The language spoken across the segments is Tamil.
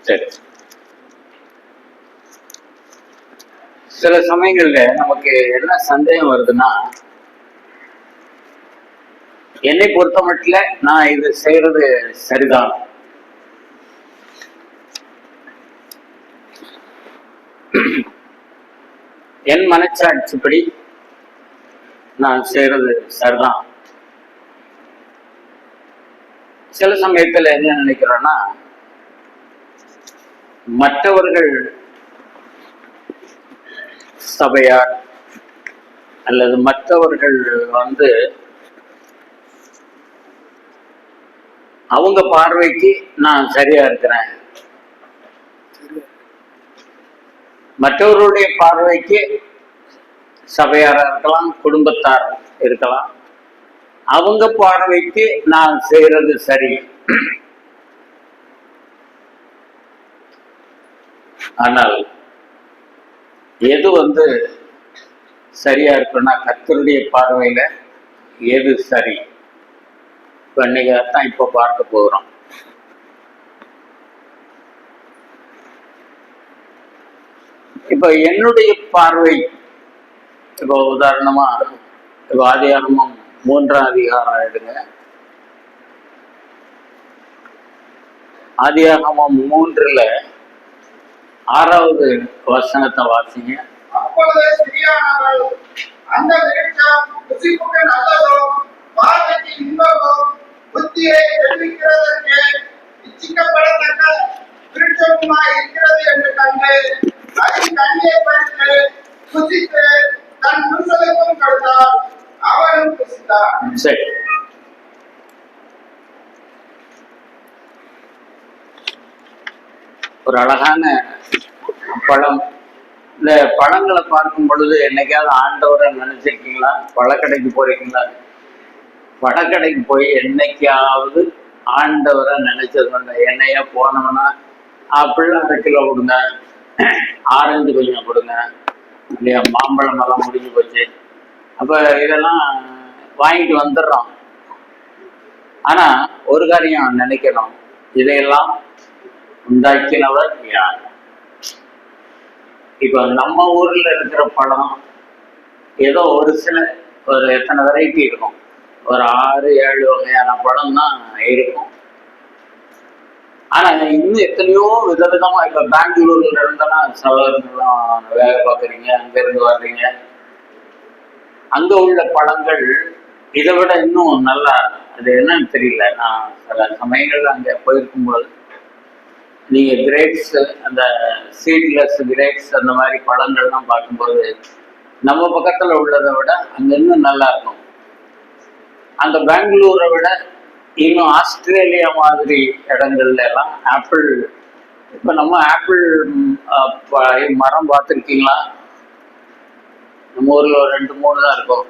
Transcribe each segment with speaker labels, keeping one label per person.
Speaker 1: சரி, சில சமயங்கள்ல நமக்கு என்ன சந்தேகம் வருதுன்னா, என்னை பொறுத்த மட்டும் நான் இது செய்யறது சரிதான், என் மனச்சாட்சிப்படி நான் செய்யறது சரிதான். சில சமயத்துல என்ன நினைக்கிறோன்னா, மற்றவர்கள் சபையார் அல்லது மற்றவர்கள் அவங்க பார்வைக்கு நான் சரியா இருக்கிறேன், மற்றவருடைய பார்வைக்கு சபையாரா இருக்கலாம், குடும்பத்தார் இருக்கலாம், அவங்க பார்வைக்கு நான் செய்யறது சரி. ஆனால் எது சரியா இருக்குன்னா, கர்த்தருடைய பார்வையில எது சரி, இன்னைக்கு இப்ப பார்க்க போகிறோம். இப்ப என்னுடைய பார்வை, இப்போ உதாரணமா இப்போ ஆதியாகமம் 3ஆம் அதிகாரம் எடுங்க. ஆதியாகமம் 3ல் 6வது வசனத்தை வாசிங்க.
Speaker 2: அப்பொழுது ஸ்திரீயானவள், அந்த விருட்சம் ருசிப்புக்கு நல்லதும் பார்வைக்கு இன்பமும் புத்தியை தெரிவிக்கிறதற்கு இச்சிக்கப்படத்தக்க விருட்சமுமாய் இருக்கிறது என்று கண்டு அதில் கனியை பறித்து புசித்து தன் புருஷனுக்கும் கொடுத்தாள், அவனும் புசித்தான்.
Speaker 1: சரி, ஒரு அழகான பழம். இந்த பழங்களை பார்க்கும் பொழுது என்னைக்காவது ஆண்டவரை நினைச்சிருக்கீங்களா? பழக்கடைக்கு போறீங்களா? பழக்கடைக்கு போய் என்னைக்காவது ஆண்டவரை நினைச்சது என்னையா போனோம்னா ஆப்பிள் 1/2 கிலோ கொடுங்க, ஆரஞ்சு கொஞ்சம் கொடுங்க, இல்லையா மாம்பழம் எல்லாம் முடிஞ்சு போச்சு, அப்ப இதெல்லாம் வாங்கிட்டு வந்துடுறோம். ஆனா ஒரு காரியம் நினைக்கணும், இதையெல்லாம் உண்டாக்கினவர் யார்? இப்போ நம்ம ஊர்ல இருக்கிற பழம் ஏதோ ஒரு சில எத்தனை வெரைட்டி இருக்கும், ஒரு 6-7 வகையான பழம் தான் இருக்கும். ஆனா இன்னும் எத்தனையோ விதவிதமா, இப்ப பெங்களூர்ல இருந்தெல்லாம் சகோதரர்கள்லாம் வேலை பார்க்குறீங்க, அங்க இருந்து வர்றீங்க, அங்க உள்ள பழங்கள் இதை விட இன்னும் நல்லா, அது என்னன்னு தெரியல. நான் சில சமயங்கள்ல அங்க போயிருக்கும்போது நீங்க கிரேப்ஸ், அந்த சீட்லெஸ் கிரேப்ஸ், அந்த மாதிரி பழங்கள்லாம் பார்க்கும்போது நம்ம பக்கத்துல உள்ளதை விட அங்க இன்னும் நல்லா இருக்கும். அந்த பெங்களூரை விட இன்னும் ஆஸ்திரேலியா மாதிரி இடங்கள்ல எல்லாம் ஆப்பிள், இப்ப நம்ம ஆப்பிள் மரம் பார்த்துருக்கீங்களா? நம்ம ஊர்ல ஒரு 2-3 தான் இருக்கும்,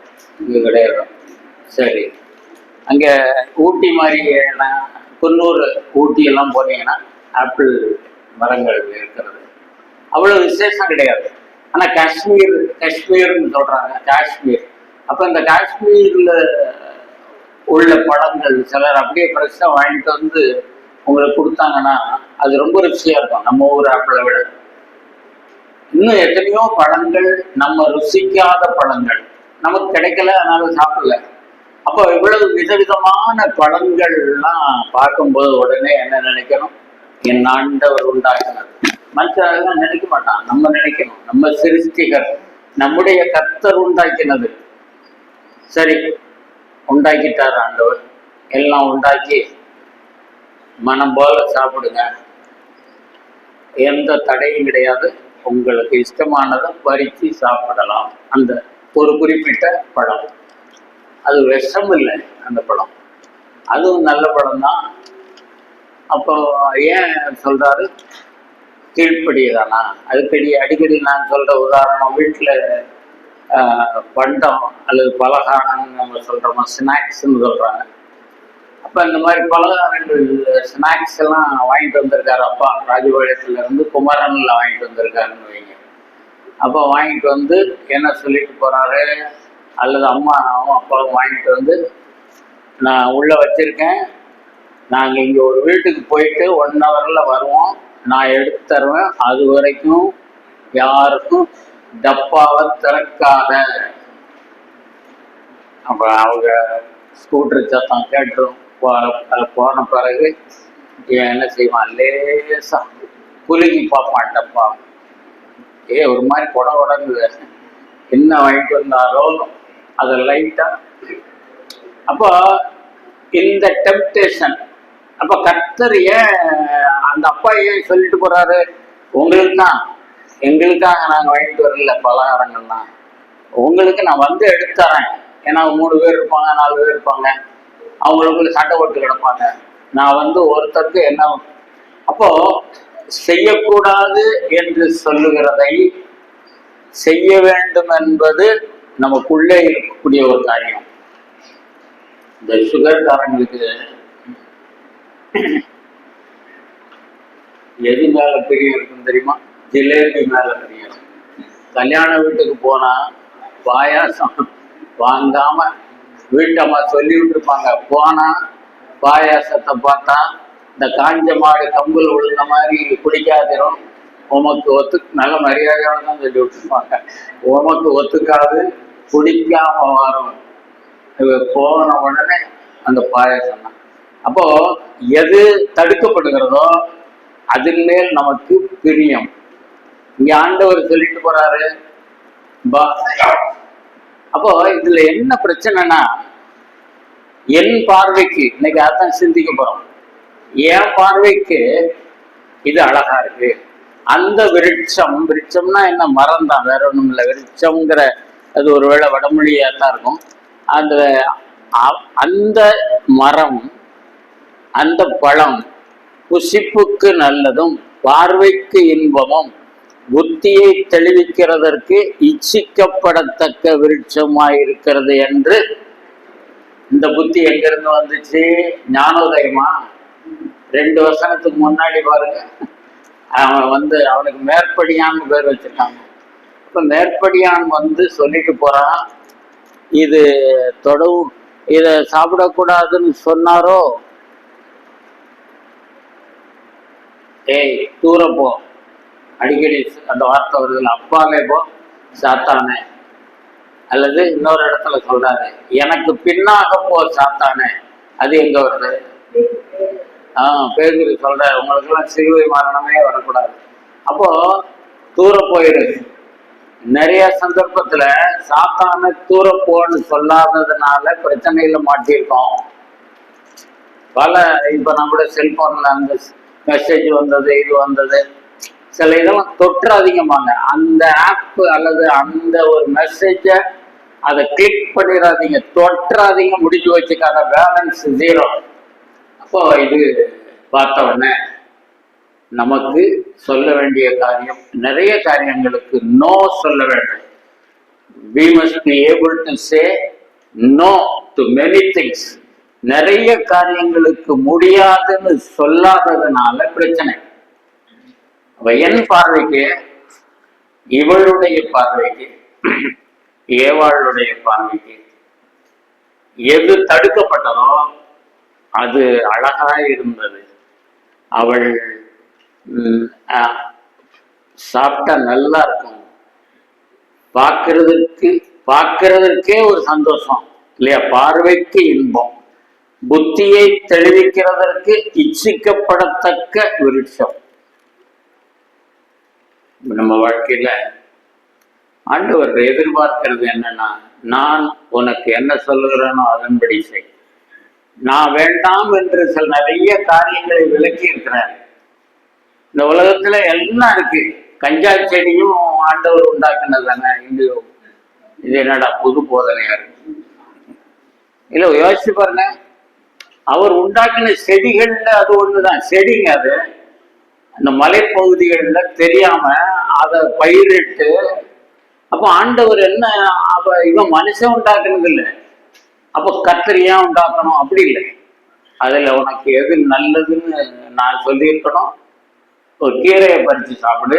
Speaker 1: இங்க கிடையாது. சரி, அங்க ஊட்டி மாதிரி குன்னூர் ஊட்டி எல்லாம் போனீங்கன்னா ஆப்பிள் மரங்கள் இருக்கிறது அவ்வளவு விசேஷம் கிடையாது. ஆனா காஷ்மீர்னு சொல்றாங்க, காஷ்மீர். அப்ப இந்த காஷ்மீர்ல உள்ள பழங்கள் சிலர் அப்படியே ஃப்ரெஷ்ஷா வாங்கிட்டு உங்களுக்கு கொடுத்தாங்கன்னா அது ரொம்ப ருசியா இருக்கும், நம்ம ஊர் ஆப்பிளை விட. இன்னும் எத்தனையோ பழங்கள் நம்ம ருசிக்காத பழங்கள் நமக்கு கிடைக்கல, அதனால சாப்பிடல. அப்போ இவ்வளவு விதவிதமான பழங்கள்லாம் பார்க்கும்போது உடனே என்ன நினைக்கணும்? என் ஆண்டவர் உண்டாக்கினார். மற்றவர்கள் நினைக்க மாட்டான், நம்ம நினைக்கணும், நம்ம சிருஷ்டிகர், நம்முடைய கர்த்தர் உண்டாக்கினது. சரி, உண்டாக்கிட்டார் ஆண்டவர், எல்லாம் உண்டாக்கி மனம் போல சாப்பிடுங்க, எந்த தடையும் கிடையாது, உங்களுக்கு இஷ்டமானதை பறித்து சாப்பிடலாம். அந்த ஒரு குறிப்பிட்ட பழம், அது விஷம் இல்லை, அந்த பழம் அதுவும் நல்ல பழம் தான். அப்போ ஏன் சொல்றாரு? கீழ்ப்படியதானா? அடிக்கடி நான் சொல்ற உதாரணம், வீட்டில் பண்டம் அல்லது பலகாரம் நம்ம சொல்றோமா, ஸ்நாக்ஸ்ன்னு சொல்றாங்க. அப்போ இந்த மாதிரி பலகாரங்கள் ஸ்நாக்ஸ் எல்லாம் வாங்கிட்டு வந்திருக்காரு அப்பா, ராஜபாளையத்துல இருந்து குமரன்ல வாங்கிட்டு வந்திருக்காருன்னு வைங்க. அப்போ வாங்கிட்டு என்ன சொல்லிட்டு போறாரு, அல்லது அம்மாவும் அப்பாவும் வாங்கிட்டு நான் உள்ள வச்சிருக்கேன், நாங்கள் இங்கே ஒரு வீட்டுக்கு போயிட்டு 1 ஹவர்ல வருவோம், நான் எடுத்து தருவேன், அது வரைக்கும் யாருக்கும் டப்பாவை திறக்காத. அப்போ அவங்க ஸ்கூட்டர் சத்தம் கேட்டுரும். போன பிறகு என்ன செய்வான், லேசா குலுக்கி பார்ப்பான் டப்பா. ஒரு மாதிரி உடங்குது, என்ன வாங்கிட்டு வந்தாரோ அதை லைட்டா. அப்போ இந்த டெம்ப்டேஷன், அப்ப கர்த்தர் அந்த அப்பா ஏன் சொல்லிட்டு போறாரு, உங்களுக்கு தான், எங்களுக்காக நாங்க வாங்கிட்டு வரல பலகாரங்கள்லாம், உங்களுக்கு நான் வந்து எடுத்துறேன். ஏன்னா 3 பேர் இருப்பாங்க, 4 பேர் இருப்பாங்க, அவங்களுக்குள்ள சண்டை போட்டு கிடப்பாங்க. நான் வந்து ஒருத்தருக்கு என்ன, அப்போ செய்யக்கூடாது என்று சொல்லுகிறதை செய்ய வேண்டும் என்பது நமக்குள்ளே இருக்கக்கூடிய ஒரு காரியம். இந்த சுகர்காரங்களுக்கு எது மேல பிரியம் இருக்கும் தெரியுமா? ஜிலேபி மேல பிரியம். கல்யாண வீட்டுக்கு போனா பாயாசம் வாங்காம வீட்டம்மா சொல்லி விட்டுருப்பாங்க, போனா பாயாசத்தை பார்த்தா இந்த காஞ்ச மாடு கம்புல விழுந்த மாதிரி குடிக்காதிரும், உமக்கு நல்ல மரியாதையோட தான் சொல்லி விட்டுருப்பாங்க, உமக்கு ஒத்துக்காது, குடிக்காம வரும். போன உடனே அந்த பாயாசம் தான். அப்போ எது தடுக்கப்படுகிறதோ அதன் மேல் நமக்கு பிரியம். இங்க ஆண்டவர் சொல்லிட்டு போறாரு. அப்போ இதுல என்ன பிரச்சனைனா, என் பார்வைக்கு இன்னைக்கு அதான் சிந்திக்க போறோம். என் பார்வைக்கு இது அழகா இருக்கு. அந்த விருட்சம்னா என்ன, மரம் தான், வேற ஒண்ணும் இல்லை. விருட்சம்ங்கிற அது ஒருவேளை வடமொழியா தான் இருக்கும். அந்த மரம், அந்த பழம் புசிப்புக்கு நல்லதும் பார்வைக்கு இன்பமும் புத்தியை தெளிவிக்கிறதற்கு இச்சிக்கப்படத்தக்க விருட்சமாயிருக்கிறது என்று. இந்த புத்தி எங்கிருந்து வந்துச்சு? ஞானோதயமா? 2 வருஷத்துக்கு முன்னாடி பாருங்க, அவன் அவனுக்கு மேற்படியான்னு பேர் வச்சிருக்காங்க. இப்ப மேற்படியான் சொல்லிட்டு போறான், இது இத சாப்பிடக்கூடாதுன்னு சொன்னாரோ, ஏய் தூர போ, அடிக்கடி அந்த வார்த்தை வருதுல, அப்பாலே போ சாத்தானே. அல்லது இன்னொரு இடத்துல சொல்றாரு, எனக்கு பின்னாக போ சாத்தானே. அது எங்க வருது? பேதுரு சொல்ற, உங்களுக்கு எல்லாம் சிலுவை மரணமே வரக்கூடாது. அப்போ தூர போயிரு. நிறைய சந்தர்ப்பத்துல சாத்தான தூர போன்னு சொல்லாததுனால பிரச்சனையில மாட்டியிருக்கோம். இப்ப நம்மளோட செல்போன்ல அந்த மெசேஜ் வந்தது, இது வந்தது, சில இதெல்லாம் தொற்றாதீங்கம்பாங்க. அந்த ஆப் அல்லது அந்த ஒரு மெசேஜ அதை கிளிக் பண்ணிடாதீங்க, தொற்றாதீங்க, முடிஞ்சு வச்சுக்காத, பேலன்ஸ் 0. அப்போ இது பார்த்த உடனே நமக்கு சொல்ல வேண்டிய காரியம், நிறைய காரியங்களுக்கு நோ சொல்ல வேண்டும். We must be able to say no to many things. நிறைய காரியங்களுக்கு முடியாதுன்னு சொல்லாததுனால பிரச்சனை. என் பார்வைக்கு, இவளுடைய பார்வைக்கு, ஏவாளுடைய பார்வைக்கு எது தடுக்கப்பட்டதோ அது அழகா இருந்தது. அவள் சாப்பிட்டா நல்லா இருக்கும், பார்க்கிறதுக்கே ஒரு சந்தோஷம் இல்லையா? பார்வைக்கு இன்பம், புத்தியை தெளிவிக்கிறதற்கு இச்சிக்கப்படத்தக்க விருட்சம். நம்ம வாழ்க்கையில ஆண்டவர் எதிர்பார்க்கிறது என்னன்னா, நான் உனக்கு என்ன சொல்லுகிறேனோ அதன்படி செய். நான் வேண்டாம் என்று சில நிறைய காரியங்களை விளக்கி இருக்கிறேன். இந்த உலகத்துல எல்லாம் இருக்கு. கஞ்சா செடியும் ஆண்டவர் உண்டாக்குனது தானே. இது என்னடா புது போதனையா இருக்கு? இல்ல, யோசிச்சு பாருங்க. அவர் உண்டாக்கின செடிகள்ல அது ஒண்ணுதான் செடிங்க. அது அந்த மலைப்பகுதிகள்ல தெரியாம அதை பயிரிட்டு, அப்போ ஆண்டவர் என்ன, இவன் மனுஷன் உண்டாக்குனது இல்லை, அப்போ கத்திரியா உண்டாக்கணும் அப்படி இல்லை. அதுல உனக்கு எது நல்லதுன்னு நான் சொல்லியிருக்கணும். ஒரு கீரையை பறிச்சு சாப்பிடு.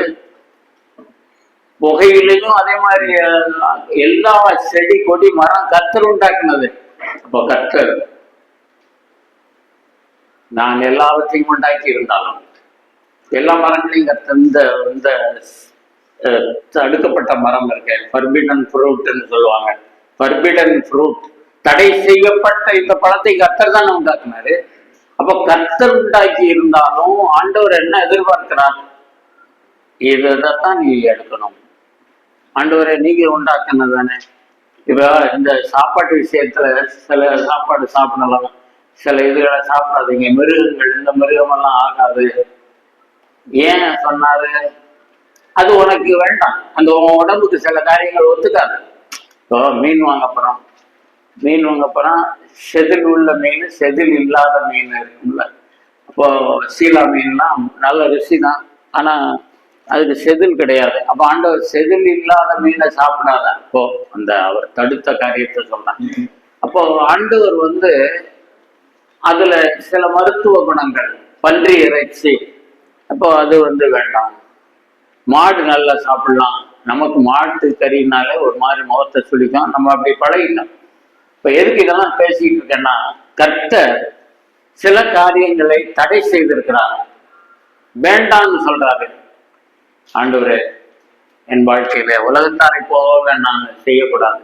Speaker 1: புகையிலையும் அதே மாதிரி எல்லா செடி கொடி மரம் கர்த்தர் உண்டாக்குனது. அப்போ கர்த்தர் நான் எல்லாவற்றையும் உண்டாக்கி இருந்தாலும் எல்லா மரங்களையும் இந்த இந்த தடுக்கப்பட்ட மரம் இருக்கு, ஃபர்பிடன் ஃப்ரூட்னு சொல்லுவாங்க. ஃபர்பிடன் ஃப்ரூட், தடை செய்யப்பட்ட இந்த பழத்தை கர்த்தர் தானே உண்டாக்குனாரு. அப்போ கர்த்தர் உண்டாக்கி இருந்தாலும் ஆண்டவர் என்ன எதிர்பார்க்கிறார்? இதைத்தான் நீ எடுக்கணும். ஆண்டவரை நீங்க உண்டாக்குனது தானே. இப்ப இந்த சாப்பாட்டு விஷயத்துல சில சாப்பாடு சாப்பிடலாம், சில இதுகளை சாப்பிடாதீங்க, மிருகங்கள் இந்த மிருகமெல்லாம் ஆகாது. ஏன் சொன்னாரு? அது உனக்கு வேண்டாம், அந்த உடம்புக்கு சில காரியங்கள் ஒத்துக்காது. இப்போ மீன் வாங்க போறோம், செதில் உள்ள மீன், செதில் இல்லாத மீன் இருக்கும்ல. அப்போ சீலா மீன்லாம் நல்ல ருசி தான், ஆனா அதுக்கு செதில் கிடையாது. அப்ப ஆண்டவர் செதில் இல்லாத மீனை சாப்பிடாத. அப்போ அந்த அவர் தடுத்த காரியத்தை சொன்னாங்க. அப்போ ஆண்டவர் அதுல சில மருத்துவ குணங்கள், பன்றி இறைச்சி, அப்போ அது வேண்டாம். மாடு நல்லா சாப்பிடலாம், நமக்கு மாட்டு கறினாலே ஒரு மாதிரி முகத்தை சுழிக்கும், நம்ம அப்படி பழகிட்டோம். இப்ப எதுக்கு இதெல்லாம் பேசிட்டு இருக்கேன்னா, கர்த்தர் சில காரியங்களை தடை செய்திருக்கிறார், வேண்டாம்னு சொல்றாரு. ஆண்டவரே, என் வாழ்க்கையில உலகத்தாரை போக நான் செய்யக்கூடாது,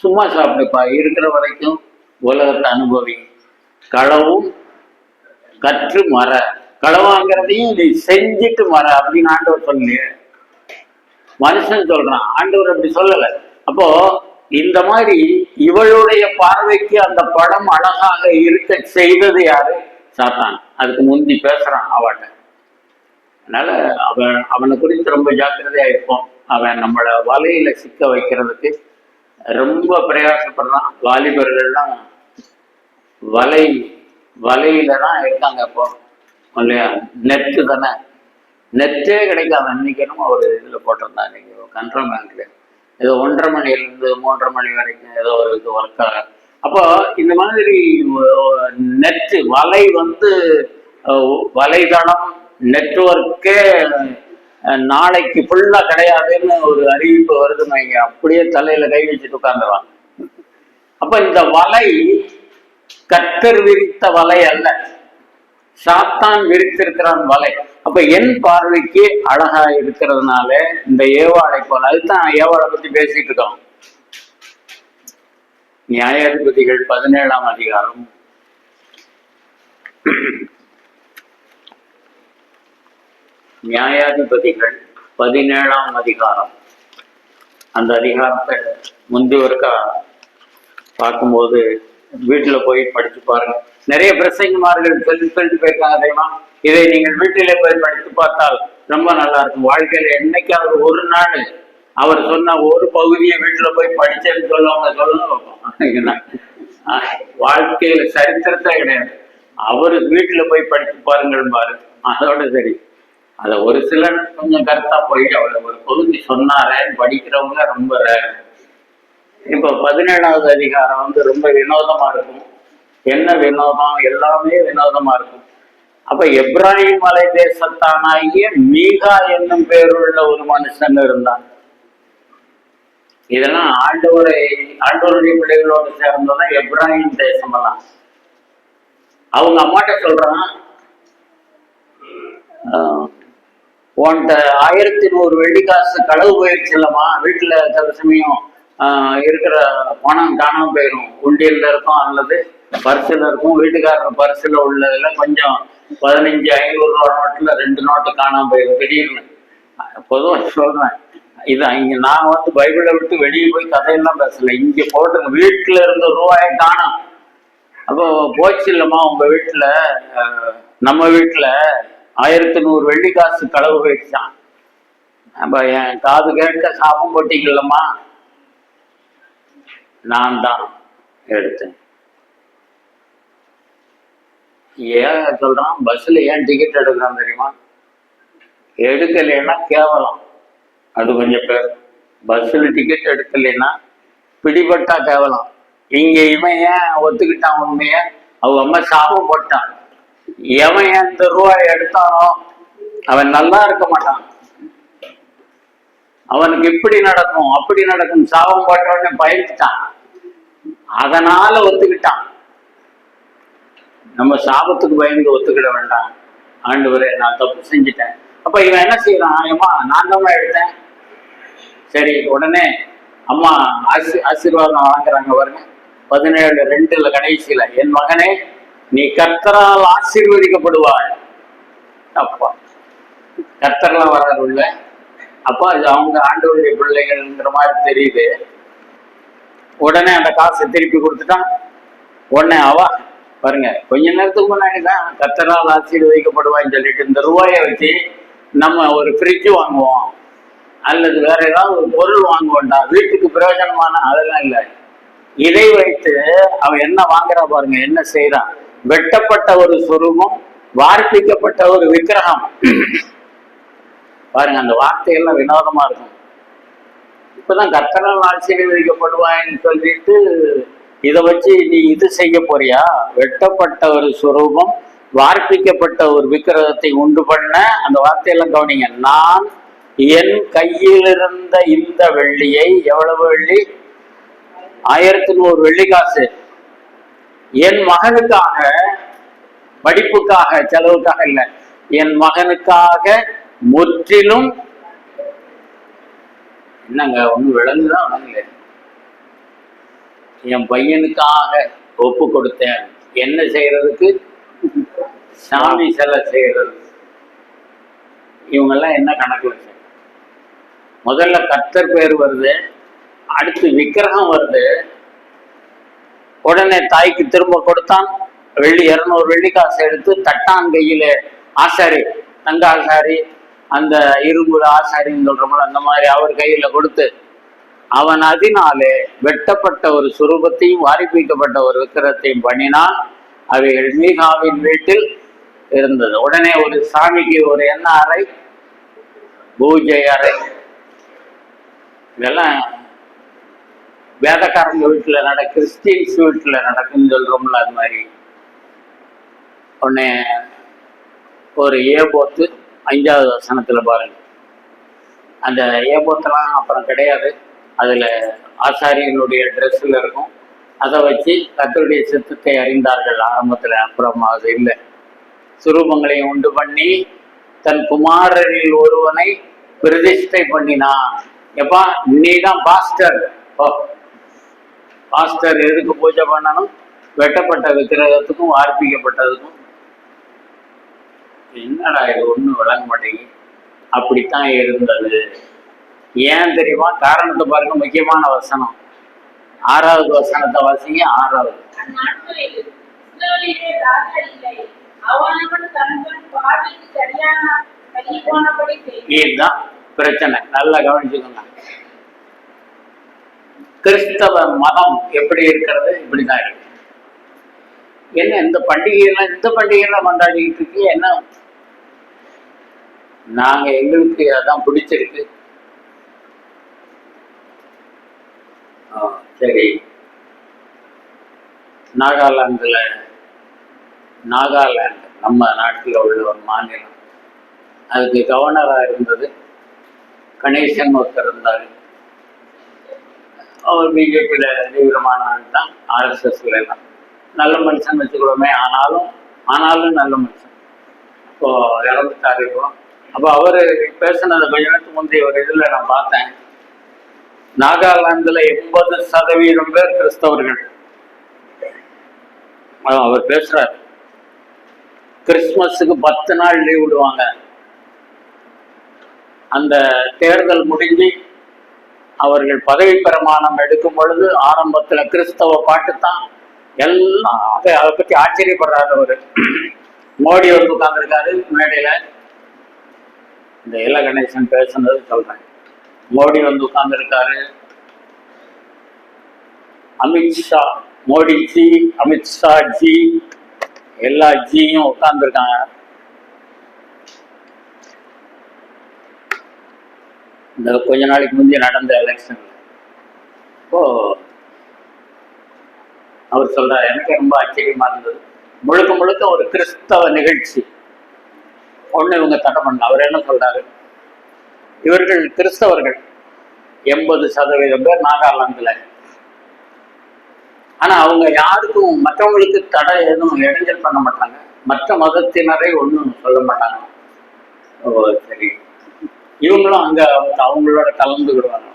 Speaker 1: சும்மா சாப்பிடுப்பா, இருக்கிற வரைக்கும் உலகத்தை அனுபவி, களவும் கற்று மற, களவாங்கிறதையும் நீ செஞ்சுட்டு மற அப்படின்னு ஆண்டவர் சொல்லி மனுஷன் சொல்றான். ஆண்டவர் அப்படி சொல்லலை. அப்போ இந்த மாதிரி இவளுடைய பார்வைக்கு அந்த படம் அழகாக இருக்க செய்தது யாரு? சாத்தான். அதுக்கு முந்தி பேசுறான் அவட்ட. அதனால அவனை குறித்து ரொம்ப ஜாக்கிரதையா இருப்போம். அவன் நம்மளை வலையில சிக்க வைக்கிறதுக்கு ரொம்ப பிரயாசப்படுறான். வாலிபர்கள்லாம் வலையில தான் இருக்காங்க இப்போ இல்லையா? நெட்டு தானே, நெட்டே கிடைக்காது. இன்னைக்கு என்னமோ ஒரு இதில் போட்டிருந்தான், இன்னைக்கு கண்ட்ரோல் பேங்க்ல ஏதோ 1:30 மணிலேருந்து 3:30 மணி வரைக்கும் ஏதோ ஒரு இது ஒர்க் ஆகும். அப்போ இந்த மாதிரி நெட்டு வலை வலைதளம் நெட்வொர்க்கே நாளைக்கு ஃபுல்லா கிடையாதுன்னு ஒரு அறிவிப்பு வருதுன்னு வைங்க, அப்படியே தலையில கை வச்சுட்டு உட்கார்ந்துருவாங்க. அப்ப இந்த வலை கர்த்தர் விரித்த வலை அல்ல, சாத்தான் விரித்திருக்கிறான் வலை. அப்ப என் பார்வைக்கு அழகா இருக்கிறதுனால இந்த ஏவாளை போல, அதுதான் ஏவாளை பத்தி பேசிட்டு இருக்கோம். நியாயாதிபதிகள் 17ஆம் அதிகாரம், நியாயாதிபதிகள் 17ஆம் அதிகாரம். அந்த அதிகாரத்தை முந்தி ஒருக்கா பார்க்கும்போது வீட்டுல போய் படிச்சு பாருங்க. நிறைய பிரசங்கமார்கள் சொல்லிட்டு போயிருக்காங்க தெரியுமா? இதை நீங்கள் வீட்டிலே போய் படித்து பார்த்தால் ரொம்ப நல்லா இருக்கும். வாழ்க்கையில என்னைக்காவது ஒரு நாள் அவர் சொன்ன ஒரு பகுதியை வீட்டுல போய் படிச்சேன்னு சொல்லுவாங்க. வாழ்க்கையில சரித்திரத்தை கிடையாது. அவரு வீட்டுல போய் படித்து பாருங்கள் பாரு, அதோட சரி. அத ஒரு சிலர் கொஞ்சம் கருத்தா போய் அவரை ஒரு பகுதி சொன்னாரேன்னு படிக்கிறவங்க ரொம்ப ரேர். இப்போ 17ஆவது அதிகாரம் ரொம்ப வினோதமா இருக்கும். என்ன வினோதம்? எல்லாமே வினோதமா இருக்கும். அப்ப எப்ராஹிம் மலை தேசத்தானாகிய மீகா என்னும் பேருள்ள ஒரு மனுஷன் இருந்தான். இதெல்லாம் ஆண்டவருடைய பிள்ளைகளோடு சேர்ந்ததான் எப்ராஹிம் தேசம் எல்லாம். அவங்க அம்மாட்ட சொல்றான், உன்கிட்ட 1100 வெள்ளிக்காசு களவு போயிடுச்சு இல்லம்மா, வீட்டுல சில சமயம் இருக்கிற பணம் காணாம போயிடும், உண்டியல்ல இருக்கும் அல்லது பர்சில் இருக்கும். வீட்டுக்காரர் பர்சில் உள்ளதுல கொஞ்சம் 1500 ரூபா நோட்டுல 2 நோட்டு காணாம போயிடும் திடீர்னு. பொதுவாக சொல்றேன், இது இங்க நான் பைபிளை விட்டு வெளியே போய் கதையெல்லாம் பேசல, இங்க போட்டு வீட்டுல இருந்த ரூபாயை காணும். அப்போ போச்சு இல்லம்மா உங்க வீட்டுல, நம்ம வீட்டுல 1100 வெள்ளிக்காசு களவு போயிடுச்சான். அப்ப என் காது கேட்க சாபம் போட்டீங்கல்லம்மா, நான் தான் எடுத்தேன். ஏன் சொல்றான்? பஸ்ல ஏன் டிக்கெட் எடுக்கிறான் தெரியுமா? எடுக்கலைன்னா கேவலம். அது கொஞ்சம் பேர் பஸ்ல டிக்கெட் எடுக்கலைன்னா பிடிபட்டா கேவலம். இங்க இவன் ஏன் ஒத்துக்கிட்டான் உண்மைய? அவங்க அம்மா சாபம் போட்டான். எவன் இந்த ரூபாய் எடுத்தானோ அவன் நல்லா இருக்க மாட்டான், அவனுக்கு இப்படி நடக்கும் அப்படி நடக்கும் சாபம் போட்டவனே பயந்துட்டான், அதனால ஒத்துக்கிட்டான். நம்ம சாபத்துக்கு பயந்து ஒத்துக்கிட வேண்டாம். ஆண்டவரே நான் தப்பு செஞ்சுட்டேன். அப்ப இவன் என்ன செய்யறான்? அம்மா நான் தான் எடுத்தேன். சரி, உடனே அம்மா ஆசீர்வாதம் வழங்குறாங்க பாருங்க. 17:2 கடைசியில, என் மகனே நீ கர்த்தரால் ஆசீர்வதிக்கப்படுவாய். அப்பா கர்த்தர்லாம் வராது உள்ள. அப்பா இது அவங்க ஆண்டவருடைய பிள்ளைகள்ங்கிற மாதிரி தெரியுது. உடனே அந்த காசை திருப்பி கொடுத்துட்டான். உடனே அவ பாருங்க, கொஞ்ச நேரத்துக்கு முன்னாடிதான் கர்த்தரால் ஆசீர்வதிக்கப்படுவான்னு சொல்லிட்டு இந்த ரூபாயை வச்சு நம்ம ஒரு ஃப்ரிட்ஜ் வாங்குவோம் அல்லது வேற ஏதாவது ஒரு பொருள் வாங்குவோம்டா, வீட்டுக்கு பிரயோஜனமான. அதெல்லாம் இல்லை. இதை வைத்து அவன் என்ன வாங்குறா பாருங்க, என்ன செய்யறான்? வெட்டப்பட்ட ஒரு சொரூபம், வார்ப்பிக்கப்பட்ட ஒரு விக்கிரகம். பாருங்க, அந்த வார்த்தையெல்லாம் வினோதமா இருக்கும். இப்பதான் கர்த்தரால் ஆசீர்வதிக்கப்படுவான்னு சொல்லிட்டு இதை வச்சு நீ இது செய்ய போறியா? வெட்டப்பட்ட ஒரு சுரூபம், வார்ப்பிக்கப்பட்ட ஒரு விக்கிரகத்தை உண்டு பண்ண. அந்த வார்த்தையெல்லாம் கவனிங்க. நான் என் கையில் இருந்த இந்த வெள்ளியை, எவ்வளவு வெள்ளி? 1100 வெள்ளி காசு, என் மகனுக்காக, படிப்புக்காக, செலவுக்காக இல்லை, என் மகனுக்காக முற்றிலும். என்னங்க ஒண்ணு விளங்குதான் விளங்கல. என் பையனுக்காக ஒப்பு கொடுத்தேன். என்ன செய்யறதுக்கு? சாமி சிலை செய்யறது. இவங்கெல்லாம் என்ன கணக்குல? முதல்ல கர்த்தர் பேர் வருது, அடுத்து விக்கிரகம் வருது. உடனே தாய்க்கு திரும்ப கொடுத்தான். வெள்ளி 200 வெள்ளி காசு எடுத்து தட்டான் கையில. ஆசாரி, தங்க ஆசாரி, அந்த இரும்பு ஆசாரின்னு சொல்றோம்ல, அந்த மாதிரி அவர் கையில கொடுத்து, அவன் அதனாலே வெட்டப்பட்ட ஒரு சுரூபத்தையும் வாரிப்பிக்கப்பட்ட ஒரு விக்கிரகத்தையும் பண்ணினான். அவைகள் மீகாவின் வீட்டில் இருந்தது. உடனே ஒரு சாமிக்கு ஒரு என்ன அறை? பூஜை அறை. இதெல்லாம் வேதக்காரங்க வீட்டுல கிறிஸ்டியன்ஸ் வீட்டுல நடக்குன்னு சொல்றோம்ல, அது மாதிரி. உடனே ஒரு ஏபோத்து 5வது வசனத்துல பாருங்க. அந்த ஏபோத்தெல்லாம் அப்புறம் கிடையாது. அதுல ஆசாரியனுடைய ட்ரெஸ்ல இருக்கும். அதை வச்சு கர்த்தருடைய சித்தத்தை அறிந்தார்கள் ஆரம்பத்துல. அப்புறம் அது இல்லை. சுரூபங்களை உண்டு பண்ணி தன் குமாரரில் ஒருவனை பிரதிஷ்டை பண்ணினான். எப்பா, நீதான் பாஸ்டர். பாஸ்டர் எதுக்கு பூஜை பண்ணணும்? வெட்டப்பட்ட விக்கிரகத்துக்கும் வார்ப்பிக்கப்பட்டதுக்கும். என்னடா இது ஒன்றும் விளங்க மாட்டேங்குது. அப்படித்தான் இருந்தது. ஏன் தெரியுமா? காரணத்தை பாருங்க. முக்கியமான வசனம் 6வது வசனத்தை வாசிங்க. 6வது. இதுதான் பிரச்சனை. நல்லா கவனிச்சுக்கோங்க. கிறிஸ்தவ மதம் எப்படி இருக்கிறது? இப்படிதான் இருக்கு. என்ன இந்த பண்டிகையெல்லாம் கொண்டாடிட்டு இருக்கு? என்ன நாங்க எங்களுக்கு அதான் பிடிச்சிருக்கு. சரி, நாகாலாந்து நம்ம நாட்டில் உள்ள ஒரு மாநிலம். அதுக்கு கவர்னராக இருந்தது கணேசன் ஒருத்தர் இருந்தார். அவர் பிஜேபியில தீவிரமான ஆள் தான். RSSல எல்லாம் நல்ல மனுஷன் வச்சுக்கிறோமே. ஆனாலும் நல்ல மனுஷன். இப்போ இறந்துட்டாரு. அப்போ அவரு பேசினது கொஞ்ச நேரத்துக்கு முந்தைய ஒரு இதுல நான் பார்த்தேன். நாகாலாந்துல 80% பேர் கிறிஸ்தவர்கள். அவர் பேசுறாரு. கிறிஸ்துமஸுக்கு 10 நாள் லீவ் விடுவாங்க. அந்த தேர்தல் முடிஞ்சு அவர்கள் பதவி பிரமாணம் எடுக்கும் பொழுது ஆரம்பத்துல கிறிஸ்தவ பாட்டு தான் எல்லாம். அதை பத்தி ஆச்சரியப்படுறாரு அவரு. மோடி வந்து உட்கார்ந்துருக்காரு மேடையில. இந்த இல கணேசன் பேசுனது சொல்றேன். மோடி வந்து உட்கார்ந்துருக்காரு. அமித்ஷா, மோடிஜி, அமித்ஷா ஜி, எல்லா ஜியும் உட்கார்ந்துருக்காங்க. இந்த கொஞ்ச நாளைக்கு முந்தைய நடந்த எலெக்ஷன்ல இப்போ அவர் சொல்றாரு, எனக்கு ரொம்ப ஆச்சரியமா இருந்தது. முழுக்க ஒரு கிறிஸ்தவ நிகழ்ச்சி ஒண்ணு இவங்க தடை பண்ண. அவர் என்ன சொல்றாரு? இவர்கள் கிறிஸ்தவர்கள் 80% பேர் நாகாலாந்துல. ஆனா அவங்க யாருக்கும் மற்றவங்களுக்கு தடை எதுவும் இடைஞ்சல் பண்ண மாட்டாங்க. மற்ற மதத்தினரை ஒன்றும் சொல்ல மாட்டாங்க. ஓ சரி, இவங்களும் அங்க அவங்களோட கலந்துக்கிடுவாங்க.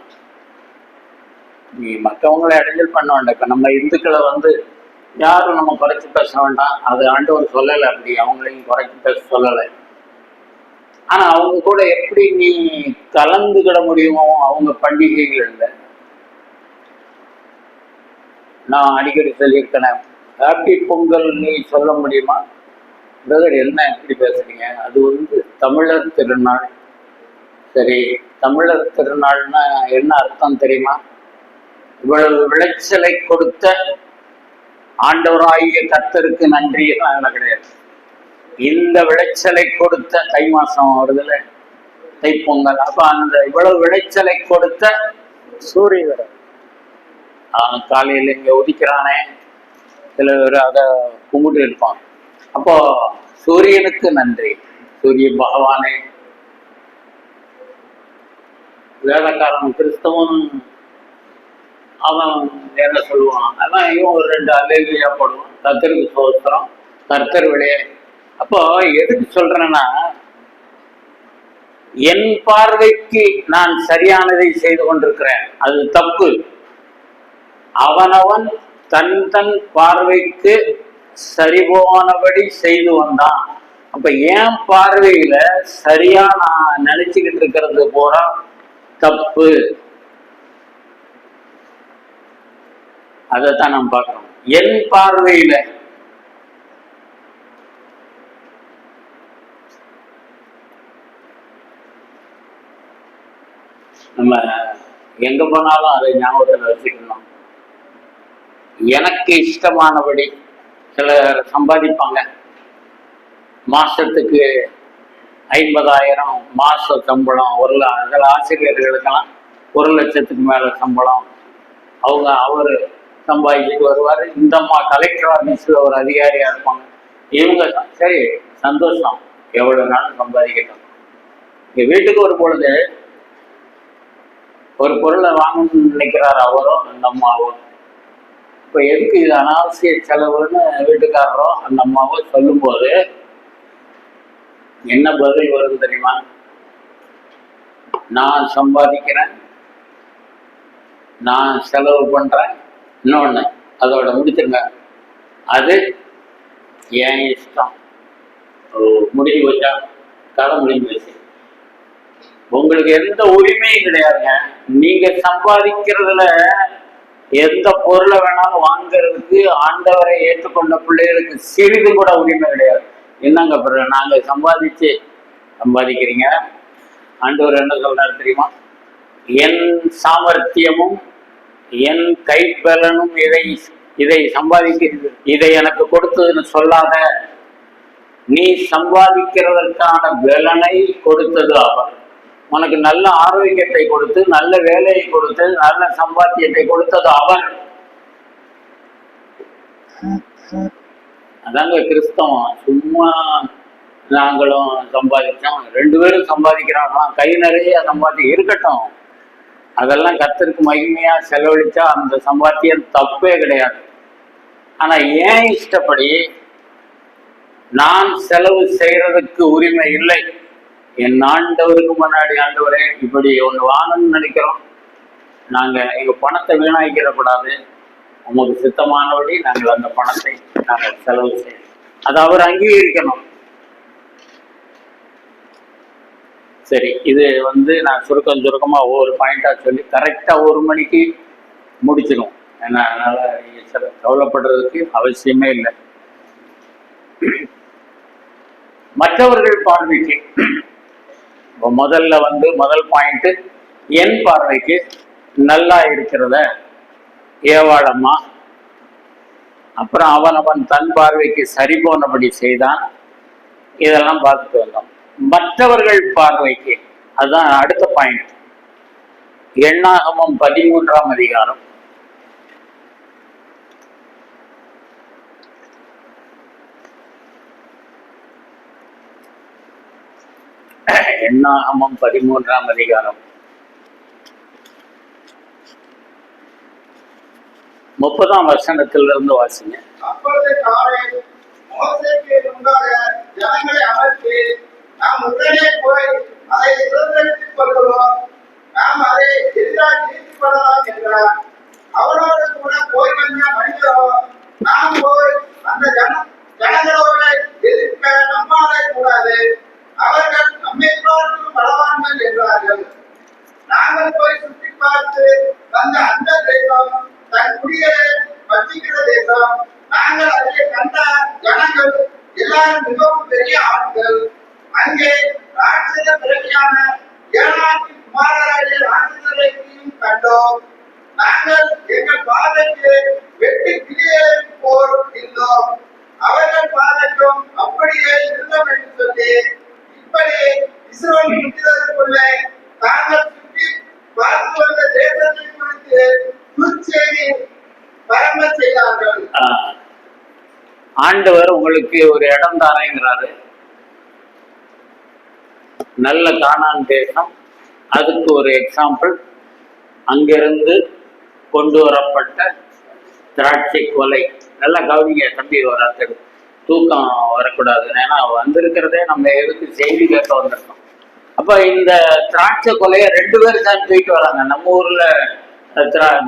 Speaker 1: நீ மற்றவங்களை இடைஞ்சல் பண்ண வேண்டாம். இப்ப நம்ம இந்துக்களை வந்து யாரும் நம்ம குறைச்சி பேச வேண்டாம், அது ஆண்டவர் சொல்லலை, அப்படி அவங்களையும் குறைச்சி பேச சொல்லலை. ஆனா அவங்க கூட எப்படி நீ கலந்துக்கிட முடியுமோ அவங்க பண்டிகைகள்ல. நான் அடிக்கடி சொல்லியிருக்கேன், ஹாப்பி பொங்கல் நீ சொல்ல முடியுமா? பிரதர் என்ன எப்படி பேசுறீங்க? அது வந்து தமிழர் திருநாள். சரி, தமிழர் திருநாள்னா என்ன அர்த்தம் தெரியுமா? இவ்வளவு விளைச்சலை கொடுத்த ஆண்டவராகிய கர்த்தருக்கு நன்றி எல்லாம் கிடையாது. இந்த விளைச்சலை கொடுத்த தை மாசம் வருதுல, தைப்பொங்கல். அப்ப அந்த இவ்வளவு விளைச்சலை கொடுத்த சூரியன் காலையில இங்க உதிக்கிறானே, சில பேர் அதை கும்பிட்டு இருப்பான். அப்போ சூரியனுக்கு நன்றி, சூரிய பகவானே. வேலைக்காரன் கிறிஸ்தவன் அவன் என்ன சொல்லுவான், அதான் இவன் ஒரு 2 அலேலியா போடுவான், கர்த்தருக்கு சோத்திரம், கர்த்தர் விளைய. அப்போ எதுக்கு சொல்றேன்னா, என் பார்வைக்கு நான் சரியானதை செய்து கொண்டிருக்கிறேன், அது தப்பு. அவனவன் தன் தன் பார்வைக்கு சரிபோனபடி செய்து வந்தான். அப்ப என் பார்வையில சரியா நான் நினைச்சுக்கிட்டு இருக்கிறது போறா தப்பு. அதைத்தான் நாம் பார்க்கிறோம். என் பார்வையில நம்ம எங்க போனாலும் அதை ஞாபகத்தில் வச்சுக்கணும். எனக்கு இஷ்டமானபடி சிலர் சம்பாதிப்பாங்க. மாசத்துக்கு 50,000 மாச சம்பளம், சில ஆசிரியர்களுக்கெல்லாம் 1,00,000க்கு மேல சம்பளம். அவரு சம்பாதிச்சுட்டு வருவாரு. இந்த கலெக்டர் ஆபீஸ்ல ஒரு அதிகாரியா இருப்பாங்க. இவங்க சரி சந்தோஷம், எவ்வளவு நாளும் சம்பாதிக்கட்டும். இங்க வீட்டுக்கு ஒரு பொழுது ஒரு பொருளை வாங்கணும்னு நினைக்கிறாரு அவரோ அந்த அம்மாவோ. இப்ப எதுக்கு இது அனாவசிய செலவுன்னு வீட்டுக்காரரோ அந்த அம்மாவோ சொல்லும் போது என்ன பதில் வரும் தெரியுமா? நான் சம்பாதிக்கிறேன், நான் செலவு பண்றேன், இன்னொன்னு அதோட முடிச்சிருங்க, அது என் இஷ்டம். முடிஞ்சு போச்சா? கதை முடிஞ்சு போச்சு. உங்களுக்கு எந்த உரிமையும் கிடையாதுங்க. நீங்க சம்பாதிக்கிறதுல எந்த பொருளை வேணாலும் வாங்கிறதுக்கு ஆண்டவரை ஏற்றுக்கொண்ட பிள்ளைகளுக்கு சிறிது கூட உரிமை கிடையாது. என்னங்க பிறகு நாங்க சம்பாதிக்கிறீங்க. ஆண்டவர் என்ன சொல்றாரு தெரியுமா? என் சாமர்த்தியமும் என் கைப்பலனும் இதை சம்பாதிக்கிறது, இதை எனக்கு கொடுத்ததுன்னு சொல்லாத. நீ சம்பாதிக்கிறதற்கான பலனை கொடுத்தது அவர். உனக்கு நல்ல ஆரோக்கியத்தை கொடுத்து, நல்ல வேலையை கொடுத்து, நல்ல சம்பாத்தியத்தை கொடுத்தது அவர். அதாங்க கிறிஸ்தவம். சும்மா நாங்களும் சம்பாதிச்சோம், 2 பேரும் சம்பாதிக்கிறாங்களாம், கை நிறைய இருக்கட்டும். அதெல்லாம் கர்த்தருக்கு மகிமையா செலவழிச்சா அந்த சம்பாத்தியம் தப்பே கிடையாது. ஆனா ஏன் இஷ்டப்படி நான் செலவு செய்யறதுக்கு உரிமை இல்லை. என் ஆண்டவருக்கு முன்னாடி, ஆண்டவரே இப்படி ஒன்று வாங்கணும்னு நினைக்கிறோம், நாங்க எங்க பணத்தை வீணாக்கிடக்கூடாது, உங்களுக்கு சித்தமானபடி நாங்கள் அந்த பணத்தை நாங்கள் செலவு செய்யணும். அதை அவர் அங்கீகரிக்கணும். சரி, இது நான் சுருக்கமா ஒவ்வொரு பாயிண்டா சொல்லி கரெக்டா 1 மணிக்கு முடிச்சிடும். ஏன்னா அதனால நீங்க கவலைப்படுறதுக்கு அவசியமே இல்லை. மற்றவர்கள் பார்வைக்கு முதல்ல முதல் பாயிண்ட், என் பார்வைக்கு நல்லா இருக்கிறத ஏவாளம்மா. அப்புறம் அவன் தன் பார்வைக்கு சரி போனபடி செய்தான். இதெல்லாம் பார்த்துட்டு வந்தோம். மற்றவர்கள் பார்வைக்கு, அதுதான் அடுத்த பாயிண்ட். எண்ணாகமம் 13ஆம் அதிகாரம். எண்ணாகமம் 13ஆம் அதிகாரம் 30ஆம் வசனத்திலிருந்து வாசிங்க.
Speaker 2: அப்பொழுது காலை மோசேக்கு முன்பாக ஜனங்களை அமர்த்தி, நாம் உடனே போய் அதை சுதந்திரித்துக் கொள்கிறோம், நாம் அதை எதிராக ஜெயித்துக் கொள்ளலாம் என்றார். அவரோடு கூட போய் வந்த மனிதரோ, நாம் போய் அந்த ஜனங்களோடு எதிர்க்க நம்மாலே கூடாது, அவர்கள் நம்மை பார்த்து பலவான்கள் என்றார்கள். நாங்கள் போய் சுற்றி பார்த்து வந்த அந்த தேசம் தன் குடிகளை வச்சிக்கிற தேசம். நாங்கள் அதை கண்ட ஜனங்கள் எல்லாரும் மிகவும் பெரிய ஆட்கள். அங்கே ராட்சத பிறவியான ஏழாம் குமாரராகிய ராட்சதரையும் கண்டோம். நாங்கள் எங்கள் பார்வைக்கு வெட்டு கிளியைப் போல் இருந்தோம், அவர்கள் பார்வைக்கும் அப்படியே இருந்தோம் என்று சொல்லி, இப்படி இஸ்ரவேல் புத்திரருக்குள்ளே தாங்கள் சுற்றி பார்த்து வந்த தேசத்தை குறித்து துர்ச்செய்தி பரம்ப செய்தார்கள்.
Speaker 1: ஆண்டவர் உங்களுக்கு ஒரு இடம் தாரேங்கிறாரு, நல்ல கானான் தேசம். அதுக்கு ஒரு எக்ஸாம்பிள் அங்கிருந்து கொண்டு வரப்பட்ட திராட்சை கொலை. நல்லா கவனிங்க தம்பி, வராது தூக்கம் வரக்கூடாது, ஏன்னா வந்திருக்கிறதே நம்ம எதுக்கு செய்தி கேட்க வந்திருக்கோம். அப்ப இந்த திராட்சை கொலையை 2 பேர் தான் தூக்கிட்டு வராங்க. நம்ம ஊர்ல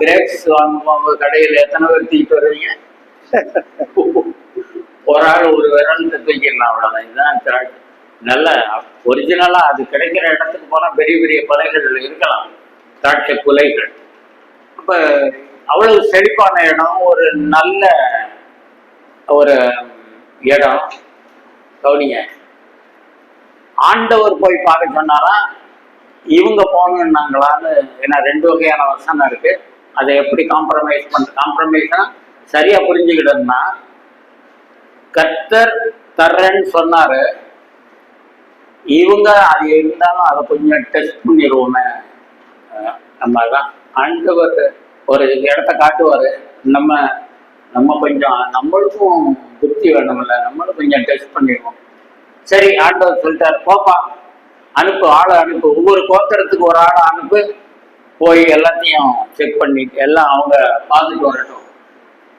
Speaker 1: கிரேப்ஸ் வாங்குவாங்க கடையில், எத்தனை பேர் தூக்கிட்டு வருவீங்க? ஒரு ஆள் ஒரு விரல் தூக்கிடலாம், அவ்வளவுதான். இதுதான் திராட்சை. நல்ல ஒரிஜினலா அது கிடைக்கிற இடத்துக்கு போனா பெரிய பெரிய கொலைகள் இருக்கலாம், திராட்சை கொலைகள். அப்ப அவ்வளவு செழிப்பான இடம், ஒரு நல்ல ஒரு இடம். கவனிங்க, ஆண்டவர் போய் பார்க்க சொன்னாரா, இவங்க போகணுன்னாங்களான்னு. ஏன்னா 2 வகையான வசனம் இருக்கு. அதை எப்படி காம்ப்ரமைஸ்னா சரியா புரிஞ்சுக்கிட்டோம்னா, கர்த்தர் தர்றேன்னு சொன்னாரு, இவங்க அது இருந்தாலும் அதை கொஞ்சம் டெஸ்ட் பண்ணிடுவோமே. நம்ம தான் ஆண்டவர் ஒரு இடத்த காட்டுவாரு, நம்ம கொஞ்சம் நம்மளுக்கும் புத்தி வேணும்ல, நம்மளும் கொஞ்சம் டெஸ்ட் பண்ணிடுவோம். சரி, ஆண்டவர் சொல்லிட்டாரு, போப்பா அனுப்பு, ஆளை அனுப்பு, ஒவ்வொரு கோத்திரத்துக்கு ஒரு ஆளை அனுப்பு, போய் எல்லாத்தையும் செக் பண்ணிட்டு எல்லாம் அவங்க பார்த்துட்டு வரட்டும்.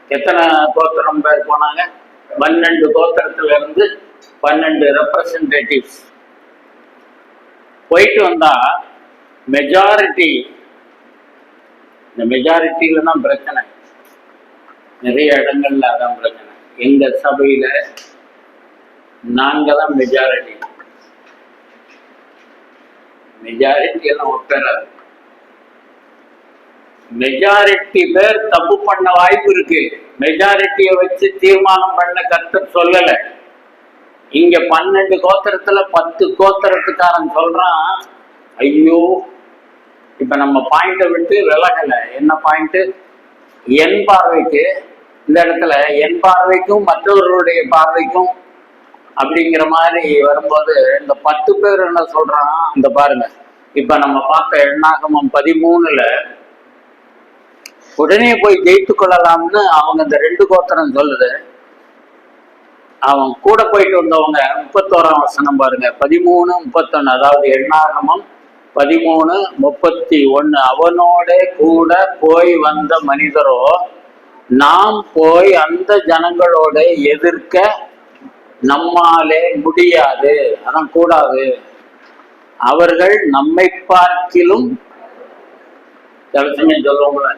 Speaker 1: எத்தனை கோத்திரம் பேர் போனாங்க? 12 கோத்திரத்துல இருந்து 12 ரெப்ரசன்டேட்டிவ்ஸ் போயிட்டு வந்தா மெஜாரிட்டி, இந்த மெஜாரிட்டியில தான் பிரச்சனை. நிறைய இடங்கள்ல அதான் பிரச்சனை. எங்க சபையில நாங்க தான் மெஜாரிட்டி எல்லாம் ஒப்பேறாது. மெஜாரிட்டி பேர் தப்பு பண்ண வாய்ப்பு இருக்கு. மெஜாரிட்டியை வச்சு தீர்மானம் பண்ண கர்த்தர் சொல்லல. இங்க 12 கோத்திரத்துல 10 கோத்திரத்துக்காரன் சொல்றான், ஐயோ இப்ப நம்ம பாயிண்ட விட்டு விலகல. என்ன பாயிண்ட்? என் பார்வைக்கு இந்த இடத்துல என் பார்வைக்கும் மற்றவர்களுடைய பார்வைக்கும் அப்படிங்கிற மாதிரி வரும்போது இந்த 10 பேர் என்ன சொல்றான், இந்த பாருங்க, இப்ப நம்ம பார்த்த எண்ணாகமம் 13ல உடனே போய் ஜெயித்து கொள்ளலாம்னு அவங்க இந்த 2 கோத்திரம் சொல்லுது. அவன் கூட போயிட்டு வந்தவங்க 31ஆம் வசனம் பாருங்க, 13:31. அதாவது எண்ணாகமம் 13:31. அவனோட கூட போய் வந்த மனிதரோ, நாம் போய் அந்த ஜனங்களோட எதிர்க்க நம்மாலே முடியாது, அதான் கூடாது, அவர்கள் நம்மை பார்க்கிலும் சொல்லுவாங்கள,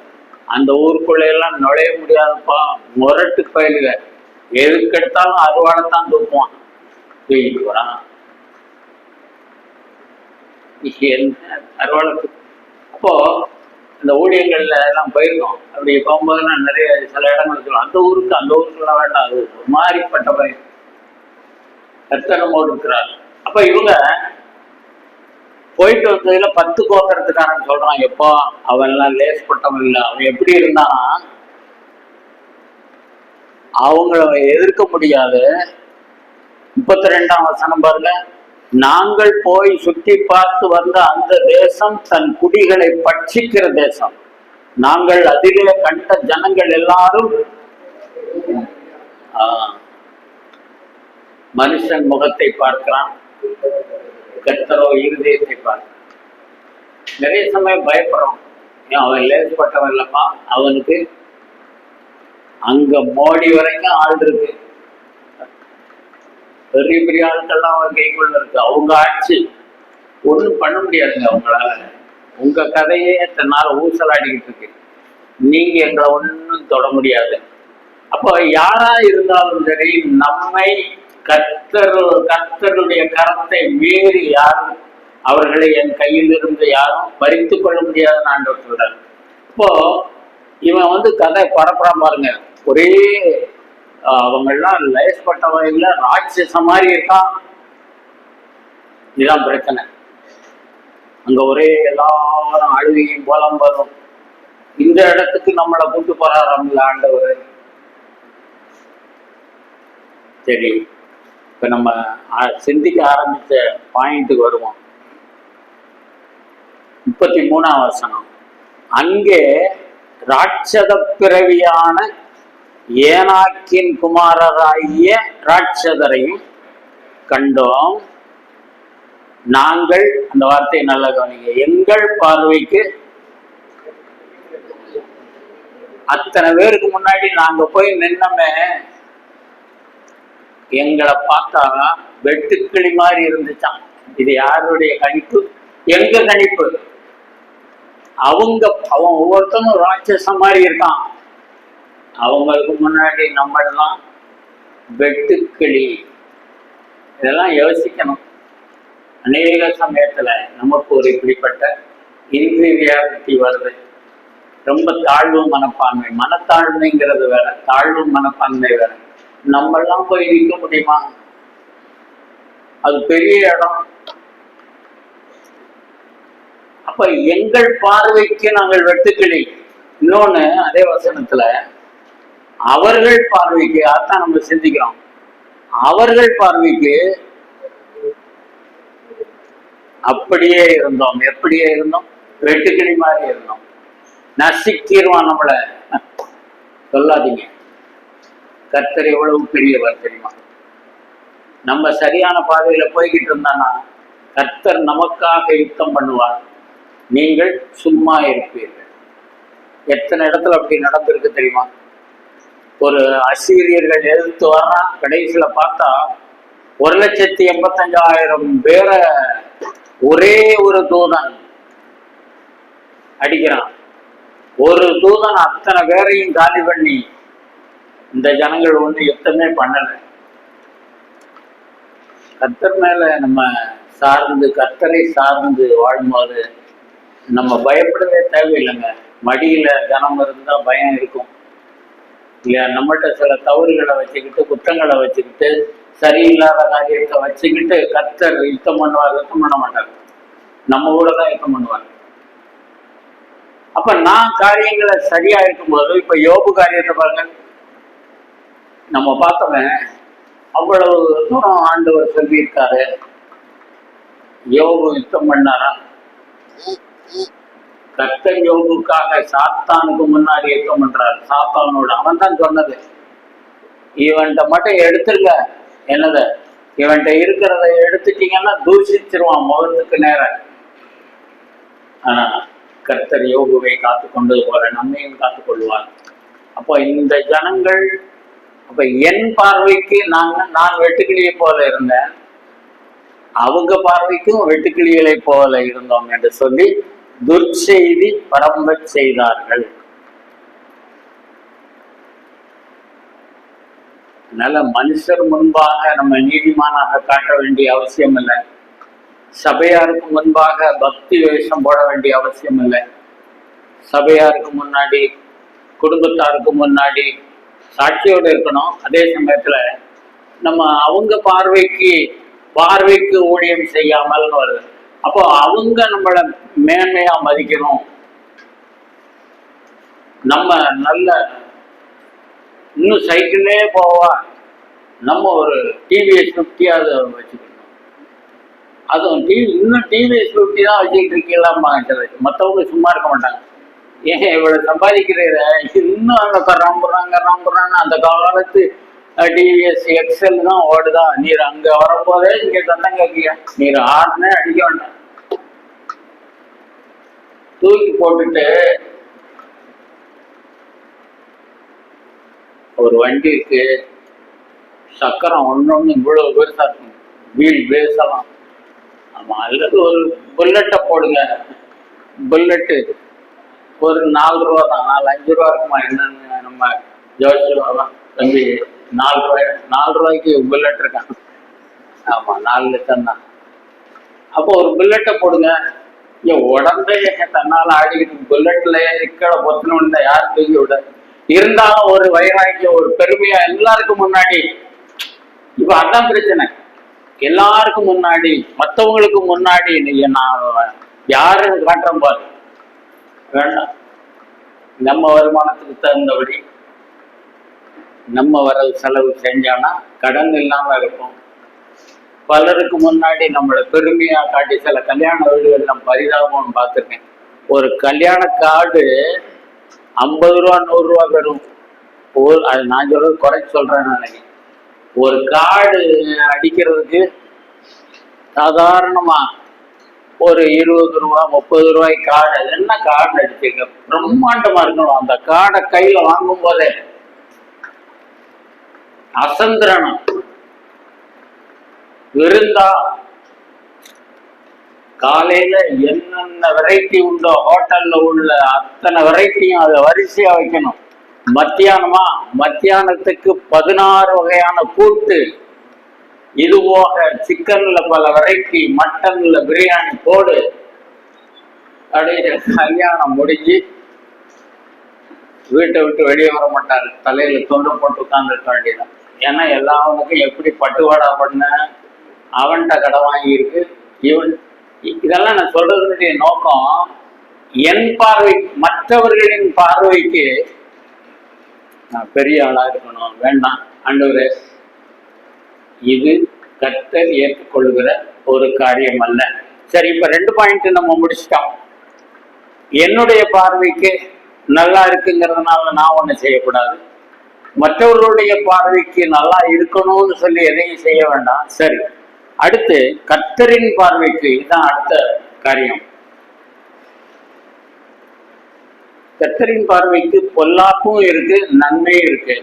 Speaker 1: அந்த ஊருக்குள்ள எல்லாம் நுழைய முடியாதுப்பா, முரட்டு பயிலுக, எதுக்கு எடுத்தாலும் அறுவாடைத்தான் தூக்குவான், தூக்கிட்டு வரான். அறுவாடை. அப்போ இந்த ஊழியங்கள்ல எல்லாம் போயிருக்கோம். அப்படி போகும்போது நான் நிறைய சில இடங்கள் சொல்லுவோம், அந்த ஊருக்குலாம் வேண்டாம், அது ஒரு மாதிரிப்பட்ட பயிர் கர்த்தனமோடு இருக்கிறார். அப்ப இவங்க போயிட்டு வந்ததுல 10 கோத்திரத்துக்காரன் சொல்றான், எப்போ அவன் எல்லாம் லேஸ்பட்டவன் இல்லை, அவன் எப்படி இருந்தானா அவங்கள எதிர்க்க முடியாது. 32ஆம் வசனம் பாருங்க, நாங்கள் போய் சுற்றி பார்த்து வந்த அந்த தேசம் தன் குடிகளை பட்சிக்கிற தேசம், நாங்கள் அதிலே கண்ட ஜனங்கள் எல்லாரும் மனுஷன் முகத்தை பார்க்கிறான், கர்த்தரோ இருதயத்தை பார்க்கிறான். நிறைய சமயம் பயப்படுறோம், அவன் லேசப்பட்டவன் இல்லப்பா, அவனுக்கு அங்க மோடி வரைக்கும் ஆள் இருக்கு, பெரிய பெரிய ஆட்கள்லாம் அவங்க கைக்குள்ள இருக்கு. அவங்க ஆட்சி ஒண்ணும் பண்ண முடியாதுங்க அவங்களால. உங்க கதையே தன்னால ஊசலாடிக்கிட்டு இருக்கு, நீங்க எங்களை ஒன்றும் தொட முடியாது. அப்போ யாரா இருந்தாலும் சரி, நம்மை கர்த்தருடைய கரத்தை மீறி யாரும் அவர்களை என் கையில் இருந்து யாரும் பறித்து கொள்ள முடியாதுன்னு ஆண்டவர் சொல்றாரு. இப்போ இவன் கதை பரப்புறான் பாருங்க. ஒரே அவங்க எல்லாம் லேஸ்பட்ட வகையில ராட்சச மாதிரி இருக்கான். இதுதான் பிரச்சனை. அங்க ஒரே எல்லாரும் அழுகையும் புலம்பலும். இந்த இடத்துக்கு நம்மளை கூட்டு போறாராம்ல ஆண்டவர். சரி, இப்ப நம்ம சிந்திக்க ஆரம்பிச்ச பாயிண்ட்டுக்கு வருவோம். 33ஆம் வசனம். அங்கே ராட்சத பிறவியான ஏனாக்கின் குமாரராகிய ராட்சதரையும் கண்டோம். நாங்கள், அந்த வார்த்தையை நல்லா கவனிங்க, எங்கள் பார்வைக்கு அத்தனை பேருக்கு முன்னாடி நாங்க போய் நின்னமே, எங்களை பார்த்தா வெட்டுக்கிளி மாதிரி இருந்துச்சான். இது யாருடைய கணிப்பு? எங்க கணிப்பு. அவன் ஒவ்வொருத்தனும் ராட்சசம் மாதிரி இருக்கான். அவங்களுக்கு முன்னாடி நம்மெல்லாம் வெட்டுக்கிளி. இதெல்லாம் யோசிக்கணும். அநேக சமயத்துல நமக்கு ஒரு இப்படிப்பட்ட இன்ஃபீரியாரிட்டி வருது. ரொம்ப தாழ்வு மனப்பான்மை. மனத்தாழ்மைங்கிறது வேற, தாழ்வு மனப்பான்மை வேற. நம்மெல்லாம் போய் நிற்க முடியுமா? அது பெரிய இடம். அப்ப எங்கள் பார்வைக்கு நாங்கள் வெட்டுக்கிளி. இன்னொன்னு அதே வசனத்துல அவர்கள் பார்வைக்கு, அதான் நம்ம சிந்திக்கிறோம், அவர்கள் பார்வைக்கு அப்படியே இருந்தோம். எப்படியே இருந்தோம்? வெட்டுக்கிளி மாதிரி இருந்தோம். நசிக்கிடுவான் நம்மள. சொல்லாதீங்க. கர்த்தர் எவ்வளவு பெரியவர் தெரியுமா? நம்ம சரியான பாதையில போய்கிட்டு இருந்தானா கர்த்தர் நமக்காக யுத்தம் பண்ணுவார். நீங்கள் சும்மா இருப்பீர்கள். எத்தனை இடத்துல அப்படி நடந்திருக்கு தெரியுமா? ஒரு அசீரியர்கள் எதிர்த்து வர்றான், கடைசியில பார்த்தா 1,85,000 பேரை ஒரே ஒரு தூதன் அடிக்கிறான். ஒரு தூதன் அத்தனை பேரையும் காலி பண்ணி இந்த ஜனங்கள் ஒன்று யுத்தமே பண்ணல. கர்த்தர் மேல நம்ம சார்ந்து, கர்த்தரை சார்ந்து வாழும்போது நம்ம பயப்படவே தேவையில்லைங்க. மடியில கனம் இருந்தா பயம் இருக்கும் இல்லையா? நம்மகிட்ட சில தவறுகளை வச்சுக்கிட்டு, குற்றங்களை வச்சுக்கிட்டு, சரியில்லாத காரியத்தை வச்சுக்கிட்டு கர்த்தர் யுத்தம் பண்ணுவார். யுத்தம் பண்ண மாட்டார், நம்ம கூட தான் யுத்தம் பண்ணுவார். அப்ப நான் காரியங்களை சரியா இருக்கும்போது, இப்ப யோபு காரியத்தை பாருங்க, நம்ம பார்த்தவன் அவ்வளவு தூரம் ஆண்டவர் சொல்லியிருக்காரு. யோபு யுத்தம் பண்ணாரா? கர்த்தர் யோபுக்காக சாத்தானுக்கு முன்னாடி யுத்தம் பண்றாரு. சாத்தானோட அவன் தான் சொன்னது, இவன்கிட்ட மட்டும் எடுத்துருங்க, என்னத இவன்கிட்ட இருக்கிறத எடுத்துட்டீங்கன்னா தூஷிச்சிருவான் முகத்துக்கு நேரம். ஆனா கர்த்தர் யோபுவை காத்து கொண்டது போல நம்மையும் காத்துக் கொள்வார். அப்போ இந்த ஜனங்கள், அப்ப என் பார்வைக்கு நான் வெட்டுக்கிளியை போல இருந்தேன், அவங்க பார்வைக்கும் வெட்டுக்கிளிகளை போல இருந்தோம் என்று சொல்லி துர்ச்செய்தி பரம்ப செய்தார்கள். அதனால மனுஷர் முன்பாக நம்ம நீதிமானாக காட்ட வேண்டிய அவசியம் இல்லை. சபையாருக்கு முன்பாக பக்தி வேஷம் போட வேண்டிய அவசியம் இல்லை. சபையாருக்கு முன்னாடி, குடும்பத்தாருக்கு முன்னாடி சாட்சியோடு இருக்கணும். அதே சமயத்துல நம்ம அவங்க பார்வைக்கு ஊழியம் செய்யாமல் வருது. அப்போ அவங்க நம்மளை மேன்மையா மதிக்கணும். நம்ம நல்ல இன்னும் சைக்கிளே போவா, நம்ம ஒரு டிவிஎஸ் 50 வச்சுக்கணும். அதுவும் இன்னும் டிவிஎஸ் 50 தான் வச்சுக்கிட்டு இருக்கீங்களாம்மா. மற்றவங்க சும்மா இருக்க மாட்டாங்க. ஏன் இவ்வளவு சம்பாதிக்கிறத இன்னும் அங்க ராம்புறான்னு அந்த காலத்து டிவிஎஸ் எக்ஸல் தான் ஓடுதா? நீர் அங்க வரப்போதே இங்க சத்தம் கேட்கியா? நீர் ஆடுனே அடிக்க வேண்டாம், தூக்கி போட்டுட்டு ஒரு வண்டிக்கு சக்கரம் ஒன்னொன்னு இவ்வளவு பெருசா இருக்கும், வீல் பேசலாம். ஆமா, அல்லது ஒரு புல்லட்டை போடுங்க. புல்லட்டு ஒரு 4 ரூபா தான், 4-5 ரூபா இருக்குமா என்னன்னு நம்ம யோசிச்சு தம்பி. 4 ரூபாய்க்கு புல்லட் இருக்கான். ஆமா, 4 லட்சம் தான். அப்போ ஒரு புல்லட்டை போடுங்க. உடம்பே தன்னால ஆடிக்கிட்டு புல்லட்ல கீழே பொத்தணும்னு யார் தூக்கி விட. இருந்தாலும் ஒரு வைராக்கியம், ஒரு பெருமையா எல்லாருக்கும் முன்னாடி. இப்ப அதான் பிரச்சனை. எல்லாருக்கும் முன்னாடி, மற்றவங்களுக்கு முன்னாடி நான் யாருன்னு காட்டுறேன் பாரு. வேண்டாம். நம்ம வருமானத்துக்கு தகுந்தபடி நம்ம வரவு செலவு செஞ்சோம்னா கடன் இல்லாம இருக்கும். பலருக்கு முன்னாடி நம்மளை பெருமையா காட்டி சில கல்யாண வீடுகள் நம்ம பரிதாபம் பார்த்துருக்கேன். ஒரு கல்யாண கார்டு 50 ரூபா 100 ரூபா பெறும். அது நான் சொல்றது குறைச்சி சொல்றேன் நினைக்கிறேன். ஒரு கார்டு அடிக்கிறதுக்கு சாதாரணமா ஒரு 20 ரூபா 30 ரூபாய் கார்டு. அது என்ன கார்டு அடிச்சிருக்க, பிரம்மாண்டமா இருக்கணும். அந்த கார்டை கையில வாங்கும் போதே அசந்திரனம். விருந்தா காலையில என்னென்ன வெரைட்டி உண்டோ ஹோட்டல்ல உள்ள அத்தனை வெரைட்டியும் அதை வரிசையா வைக்கணும். மத்தியானத்துக்கு 16 வகையான கூட்டு. இது போக சிக்கன்ல பல வெரைட்டி, மட்டன்ல பிரியாணி போடு. அப்படியே கல்யாணம் முடிஞ்சு வீட்டை விட்டு வெளியே வர மாட்டாரு. தலையில தொண்டு போட்டு உட்கார்ந்து இருக்க வேண்டியதான். ஏன்னா எல்லாருக்கும் எப்படி பட்டுவாடா பண்ண, அவன்கிட்ட கடை வாங்கியிருக்கு இவன். இதெல்லாம் நான் சொல்றதுடைய நோக்கம், என் பார்வை மற்றவர்களின் பார்வைக்கு நான் பெரிய ஆளா இருக்கணும் வேண்டாம். ஆண்டவரே, இது கர்த்தர் ஏற்றுக்கொள்கிற ஒரு காரியம் அல்ல. சரி, இப்ப 2 பாயிண்ட் நம்ம முடிச்சிட்டோம். என்னுடைய பார்வைக்கு நல்லா இருக்குங்கிறதுனால நான் ஒண்ணு செய்யக்கூடாது, மற்றவர்களுடைய பார்வைக்கு நல்லா இருக்கணும்னு சொல்லி எதையும் செய்ய வேண்டாம். சரி, அடுத்து கர்த்தரின் பார்வைக்கு, இதுதான் அடுத்த காரியம். கர்த்தரின் பார்வைக்கு பொல்லாப்பும் இருக்கு, நன்மையும் இருக்கு.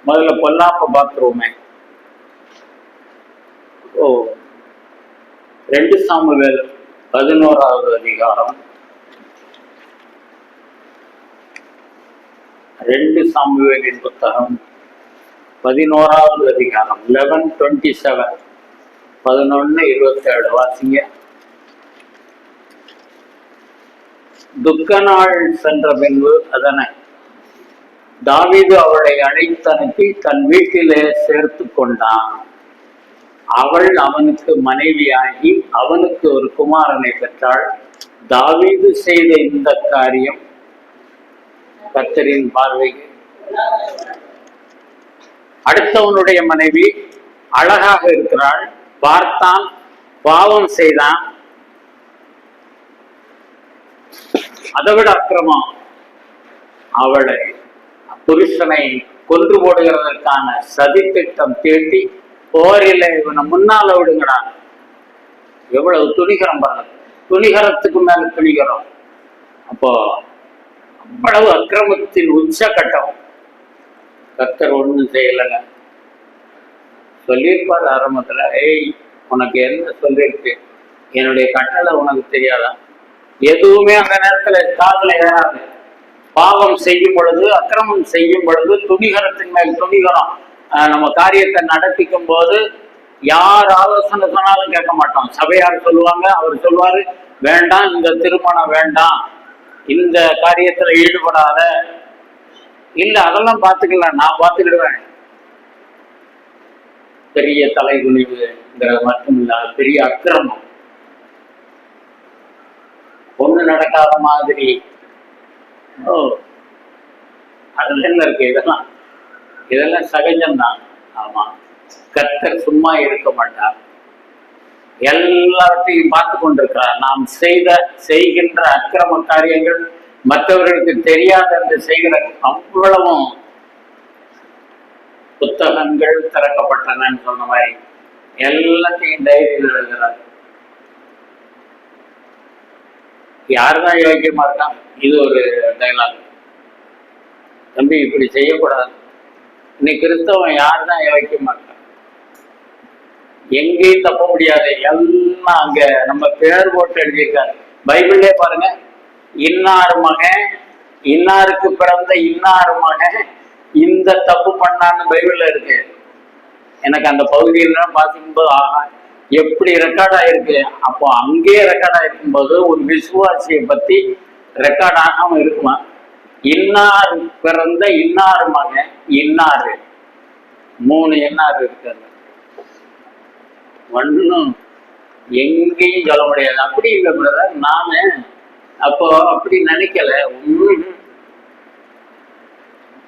Speaker 1: முதல்ல பொல்லாப்ப பார்த்துருவோமே. 2 சாமுவேல் 11வது அதிகாரம். 2 சாமுவேலின் புத்தகம் 11வது அதிகாரம் 11:27 11:27 வாசிங்க. துக்க நாள் சென்ற பின்பு அதனை தாவீது அவளை அழைத்தனுப்பி தன் வீட்டிலே சேர்த்து கொண்டான். அவள் அவனுக்கு மனைவியாகி அவனுக்கு ஒரு குமாரனை பெற்றாள். தாவீது செய்த இந்த காரியம் கர்த்தரின் பார்வைக்கு. அடுத்தவனுடைய மனைவி அழகாக இருக்கிறாள், பார்த்தான், பாவம் செய்தான். அதை விட அக்கிரமம், அவளை புருஷனை கொன்று போடுகிறதற்கான சதி திட்டம் தீட்டி போரில் இவனை முன்னால விடுங்கடா. எவ்வளவு துணிகரம் பாருங்க, துணிகரத்துக்கு மேல துணிகரம். அப்போ அவ்வளவு அக்கிரமத்தின் உச்சகட்டம். கர்த்தர் ஒண்ணும் செய்யலைங்க. சொல்லியிருப்பார் ஆரம்பத்துல, ஏய் உனக்கு என்ன சொல்லிருக்கு, என்னுடைய கட்டளை உனக்கு தெரியாதா? எதுவுமே அந்த நேரத்துல காதுல ஏறாது. பாவம் செய்யும் பொழுது, அக்கிரமம் செய்யும் பொழுது துணிகரத்தின் மேல் துணிகரம். நம்ம காரியத்தை நடத்திக்கும் போது யார் ஆலோசனை சொன்னாலும் கேட்க மாட்டோம். சபையார் சொல்லுவாங்க, அவர் சொல்லுவாரு, வேண்டாம் இந்த திருமணம் வேண்டாம், இந்த காரியத்துல ஈடுபடாத. இல்ல அதெல்லாம் பார்த்துக்கலாம், நான் பார்த்துக்கிடுவேன். பெரிய தலைகுனிவுங்கிறது மட்டும் இல்ல, பெரிய அக்கிரமம். ஒண்ணு நடக்காத மாதிரி. அதுல என்ன இருக்கு? இதெல்லாம் சகஜம்தான். ஆமா, கர்த்தர் சும்மா இருக்க மாட்டார், எல்லாத்தையும் பார்த்து கொண்டிருக்கிறார். நாம் செய்கின்ற அக்கிரம காரியங்கள் மற்றவர்களுக்கு தெரியாத என்று செய்கிற அவ்வளவும் புத்தகங்கள் திறக்கப்பட்டன சொன்ன மாதிரி எல்லாத்தையும் டைரியில் எழுதுறாரு. யாருதான் யோக்கியமா இருக்கான்? இது ஒரு டைலாக். தம்பி இப்படி செய்யக்கூடாது, இன்னைக்கு கிறிஸ்தவன் யாருதான் வைக்க மாட்டான், எங்கேயும் தப்ப முடியாது. எல்லாம் அங்க நம்ம பேர் போட்டு எழுதியிருக்காரு. பைபிள்லே பாருங்க, இன்னார் மகன், இன்னாருக்கு பிறந்த இன்னார் மகன் இந்த தப்பு பண்ணான்னு பைபிள்ல இருக்கு. எனக்கு அந்த பகுதியிலாம் பார்க்கும்போது ஆகா எப்படி ரெக்கார்ட் ஆயிருக்கு. அப்போ அங்கேயே ரெக்கார்ட் ஆயிருக்கும் போது ஒரு விசுவாசியை பத்தி ரெக்கார்ட் ஆகாம இருக்குமா? இன்னார் பிறந்த இன்னார் மகன் இன்னாரு, 3 இன்னார் இருக்காரு. ஒன்னும் எங்கேயும் சொல்ல முடியாது. அப்படி இல்லை பிரதர், நானு அப்போ அப்படி நினைக்கல.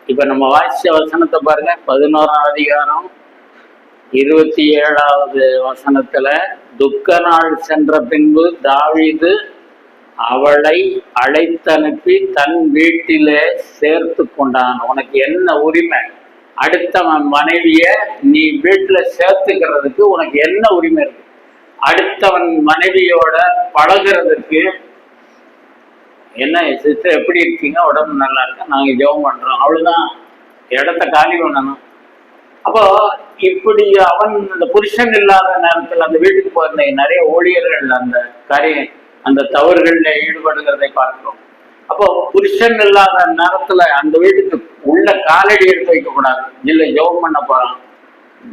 Speaker 1: இப்ப நம்ம வாசிச்ச வசனத்தை பாருங்க, 11ஆம் அதிகாரம் 27வது வசனத்துல, துக்க நாள் சென்ற பின்பு தாவீது அவளை அழைத்தனுப்பி தன் வீட்டிலே சேர்த்து கொண்டான். உனக்கு என்ன உரிமை? அடுத்தவன் மனைவிய நீ வீட்டுல சேர்த்துக்கிறதுக்கு உனக்கு என்ன உரிமை இருக்கு? அடுத்தவன் மனைவியோட பழகிறதுக்கு என்ன? சிஸ்டர் எப்படி இருக்கீங்க? உடம்பு நல்லா இருக்கு, நாங்க ஜெபம் பண்றோம், அவ்வளவுதான். இடத்த காலி பண்ணணும். அப்போ இப்படி அவன் அந்த புருஷன் இல்லாத நேரத்தில் அந்த வீட்டுக்கு போயிருந்த நிறைய ஊழியர்கள் அந்த தவறுகள்ல ஈடுபடுகிறதை பார்க்கிறோம். அப்போ புருஷன் இல்லாத நேரத்துல அந்த வீட்டுக்கு உள்ள காலடி எடுத்து வைக்க கூடாது. இல்ல ஜெபம் பண்ண போறான்,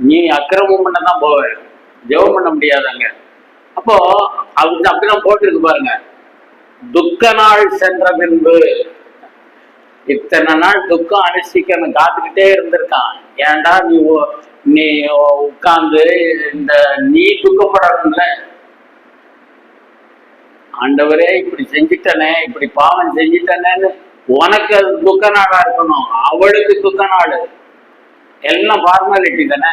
Speaker 1: நீ அக்கிரமம் பண்ண தான் போவ, ஜெபம் பண்ண முடியாது அங்க. அப்போ அவங்க அப்படிதான் போட்டிருக்கு பாருங்க, துக்க நாள் சென்ற பின்பு. இத்தனை நாள் துக்கம் அனுஷ்டிக்கணும் காத்துக்கிட்டே இருந்திருக்கான். ஏன்டா நீ உட்கார்ந்து இந்த நீ துக்கப்படணும்ல, ஆண்டவரே இப்படி செஞ்சிட்டனே, இப்படி பாவம் செஞ்சிட்டனேன்னு உனக்கு அது துக்க நாளா இருக்கணும், அவளுக்கு துக்க நாள். எல்லாம் ஃபார்மாலிட்டி தானே.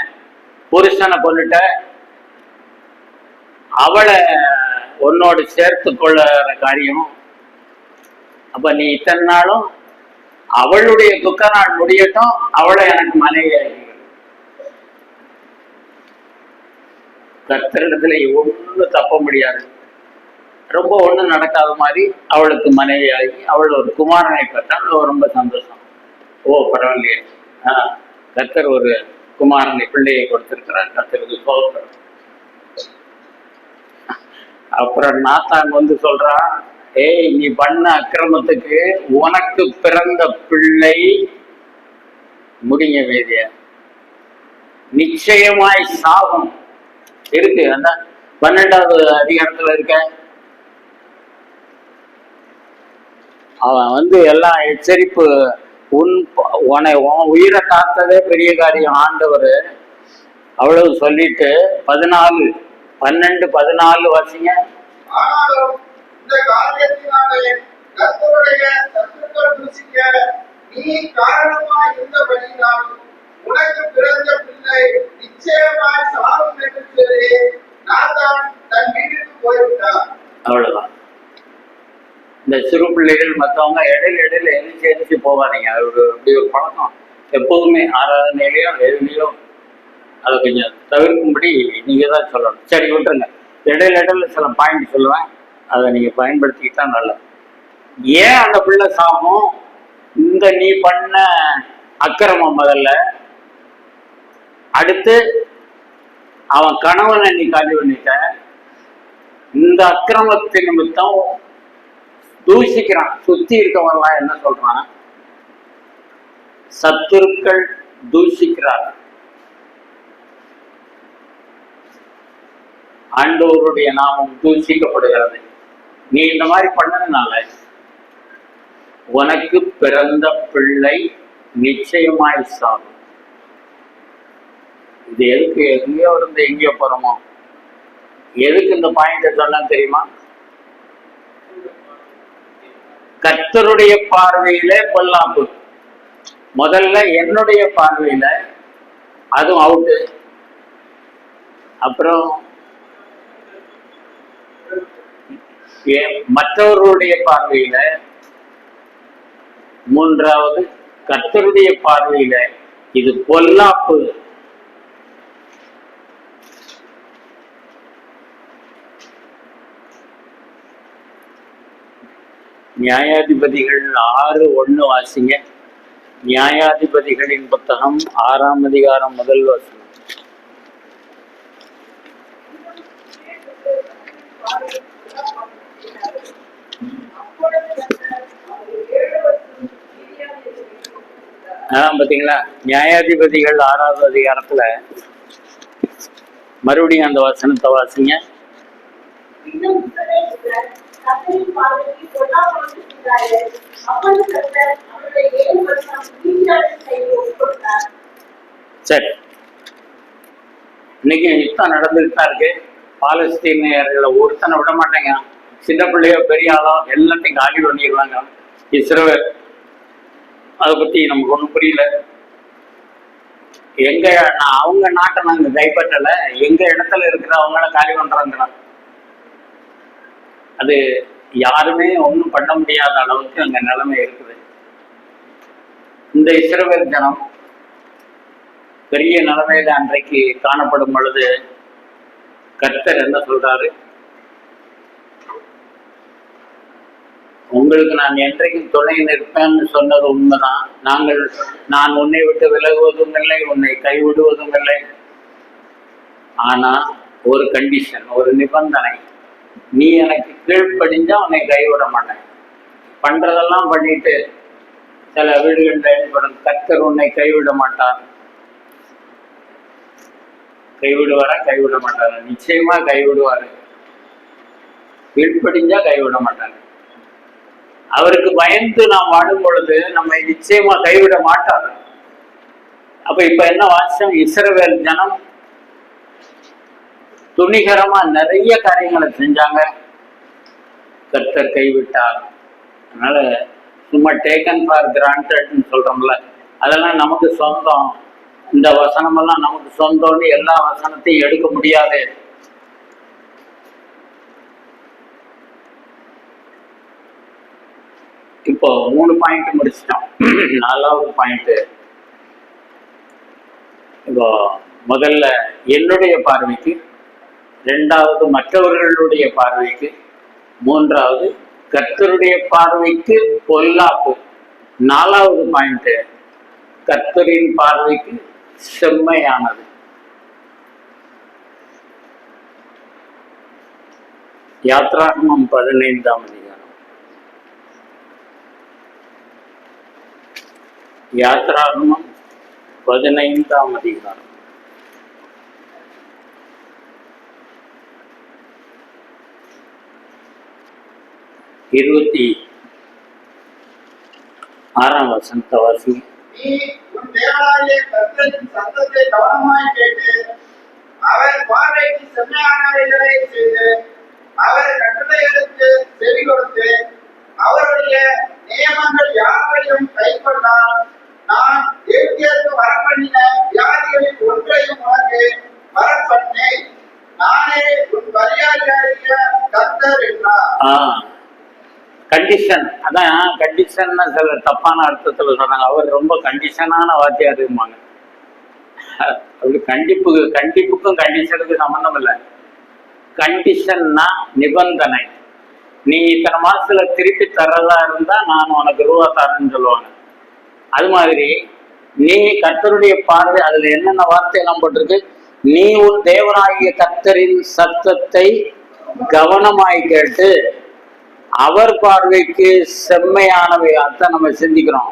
Speaker 1: புருஷனை கொண்டுட்ட, அவளை உன்னோடு சேர்த்து கொள்ளுற காரியம். அப்ப நீ இத்தனை நாளும் அவளுடைய துக்க நாள் முடியட்டும், அவளை எனக்கு மனைவி ஆகி. கர்த்தரிடத்துல ஒண்ணு தப்ப முடியாது. ரொம்ப ஒண்ணும் நடக்காத மாதிரி அவளுக்கு மனைவி ஆகி அவள் ஒரு குமாரனை பெற்றால் ரொம்ப சந்தோஷம். ஓ பரவாயில்லையே, கர்த்தர் ஒரு குமாரனை பிள்ளையை கொடுத்திருக்கிறார், கர்த்தருக்கு சோதனை. அப்புறம் நாத்தான் வந்து சொல்றான், ஏய் நீ பண்ண அக்கிரமத்துக்கு உனக்கு பிறந்த பிள்ளை முடிங்க வேதிய நிச்சயமாய் சாகும் இருக்கு. அந்த 12வது அதிகாரத்துல இருக்க அவன் வந்து எல்லாம் எச்சரிப்பு, உன் உயிரை காத்ததே பெரிய காரியம் ஆண்டவர் அவ்வளவு சொல்லிட்டு 14, 12, 14 வாசிங்க.
Speaker 2: ஆனாலும் இந்த காரியத்தினாலே கர்த்தருடைய சத்துருக்கள் புசிக்க நீ காரணமாய் இருந்தபடியினால் உனக்கு பிறந்த பிள்ளை நிச்சயமாய் சாகும் என்று சொல்லி நாத்தான் தன் வீட்டுக்கு போய்விட்டான்.
Speaker 1: அவ்வளவுதான். இந்த சிறு பிள்ளைகள் மற்றவங்க இடையில எரிச்சு போவாதீங்க. அது அப்படி ஒரு பழக்கம் எப்போதுமே ஆராதனையிலையோ எதுலையோ அதை கொஞ்சம் தவிர்க்கும்படி நீங்க தான் சொல்லணும். சரி விட்டுருங்க. இடையில சில பாயிண்ட் சொல்லுவேன், அதை நீங்க பயன்படுத்திக்கிட்டா நல்லது. ஏன் அந்த பிள்ளை சாகும்? இந்த நீ பண்ண அக்கிரமம் முதல்ல, அடுத்து அவன் கணவனை நீ காலி பண்ணிட்ட, இந்த அக்கிரமத்தின் நிமித்தம் தூஷிக்கிறான். சுத்தி இருக்கவன்லாம் என்ன சொல்றான்? சத்துருக்கள் தூஷிக்கிறார், ஆண்டவருடைய நாமம் தூஷிக்கப்படுகிறது. நீ இந்த மாதிரி பண்ணதுனால உனக்கு பிறந்த பிள்ளை நிச்சயமாய் சாகும். இது எதுக்கு எங்கேயோ இருந்து எங்கேயோ போறோமோ? எதுக்கு இந்த பாயிண்ட் சொன்னா தெரியுமா? கர்த்தருடைய பார்வையில பொல்லாப்பு. முதல்ல என்னுடைய பார்வையில அதுவும் அவுட்டு, அப்புறம் மற்றவர்களுடைய பார்வையில, மூன்றாவது கர்த்தருடைய பார்வையில இது பொல்லாப்பு. நியாயாதிபதிகள் 6:1 வாசிங்க. நியாயாதிபதிகளின் புத்தகம் 6ஆம் அதிகாரம் 1 வசனம். பாத்தீங்களா, நியாயாதிபதிகள் 6வது அதிகாரத்துல மறுபடியும் அந்த வசனத்தை வாசிங்க. சரி, இன்னைக்கு யுத்தம் நடந்துட்டு தான் இருக்கு. பாலஸ்தீனியர்களை ஒருத்தனை விட மாட்டேங்க. சின்ன பிள்ளையோ பெரிய ஆளோ எல்லாத்தையும் காலி பண்ணிடுவாங்க. இஸ்ரவேல் அதை பத்தி நமக்கு ஒன்றும் புரியல. எங்க அவங்க நாட்டை நாங்க கைப்பற்றல, எங்க இடத்துல இருக்கிற அவங்கள காலி பண்றாங்கிறாங்க. அது யாருமே ஒன்றும் பண்ண முடியாத அளவுக்கு அங்க நிலைமை இருக்குது. இந்த இஸ்ரவேல் ஜனம் பெரிய நிலைமையில அன்றைக்கு காணப்படும் பொழுது கர்த்தர் என்ன சொல்றாரு? உங்களுக்கு நான் என்றைக்கும் துணை நிற்பேன்னு சொன்னது உண்மைதான். நான் உன்னை விட்டு விலகுவதும் இல்லை, உன்னை கைவிடுவதும் இல்லை. ஆனா ஒரு கண்டிஷன், ஒரு நிபந்தனை. நீ எனக்கு கீழ்ப்படிஞ்சா உன்னை கைவிட மாட்டேன். பண்றதெல்லாம் பண்ணிட்டு சில வீடுகளில் ஏற்படும், கர்த்தர் உன்னை கைவிட மாட்டார். கைவிடுவாரா? கைவிட மாட்டாரு. நிச்சயமா கைவிடுவாரு. கீழ்ப்படிஞ்சா கைவிட மாட்டாரு. அவருக்கு பயந்து நாம் வாடும் பொழுது நம்மை நிச்சயமா கைவிட மாட்டார். அப்ப இப்ப என்ன வாசம்? இஸ்ரவேல் ஜனம் துணிகரமா நிறைய காரியங்களை செஞ்சாங்க, கர்த்தர் கைவிட்டார். அதனால சும்மா டேக்கன் ஃபார் கிராண்டட்னு சொல்றோம்ல, அதெல்லாம் நமக்கு சொந்தம், இந்த வசனம் எல்லாம் நமக்கு சொந்தம்னு எல்லா வசனத்தையும் எடுக்க முடியாது. இப்போ 3 பாயிண்ட் முடிச்சிட்டோம். 4வது பாயிண்ட், இப்போ முதல்ல என்னுடைய பார்வைக்கு, 2வது மற்றவர்களுடைய பார்வைக்கு, 3வது கர்த்தருடைய பார்வைக்கு பொல்லாப்பு, 4வது பாயிண்ட் கர்த்தரின் பார்வைக்கு செம்மையானது. யாத்ராகமம் 15ஆம் அதிகாரம். யாத்ராகமம் 15ஆம் அதிகாரம். இருபத்தி 6ஆம் வசனத்தை வாசி.
Speaker 2: நீ உன் தேவனாகிய கர்த்தரின் சத்தத்தை கவனமாய் கேட்டு அவர் பார்வைக்கு செம்மையானவைகளை செய்து அவர் கட்டளைகளுக்கு செவி கொடுத்து அவருடைய நியமங்கள் யாவையும் கைக்கொண்டால் நான் எகிப்தியருக்கு வரப்பண்ணின வியாதிகளில் ஒன்றையும் உனக்கு வரப்பண்ணேன். நானே உன் பரியாரியாகிய கர்த்தர் என்றார்.
Speaker 1: கண்டிஷன், அதான் கண்டிஷன் சில தப்பான அர்த்தத்துல சொன்னாங்க. அவர் ரொம்ப கண்டிஷனான வார்த்தையா இருக்குமாங்க. அப்படி கண்டிப்புக்கும் கண்டிஷனுக்கும் சம்பந்தம் இல்லை. கண்டிஷன்னா நிபந்தனை. நீ இத்தனை மாசத்துல திருப்பி தர்றதா இருந்தா நான் உனக்கு ரூபா தரேன்னு சொல்லுவாங்க. அது மாதிரி நீ கர்த்தருடைய பார்வை, அதுல என்னென்ன வார்த்தை எல்லாம் போட்டிருக்கு? நீ உன் தேவனாகிய கர்த்தரின் சத்தத்தை கவனமாய் கேட்டு அவர் பார்வைக்கு செம்மையானவை, அதான் நம்ம சிந்திக்கிறோம்.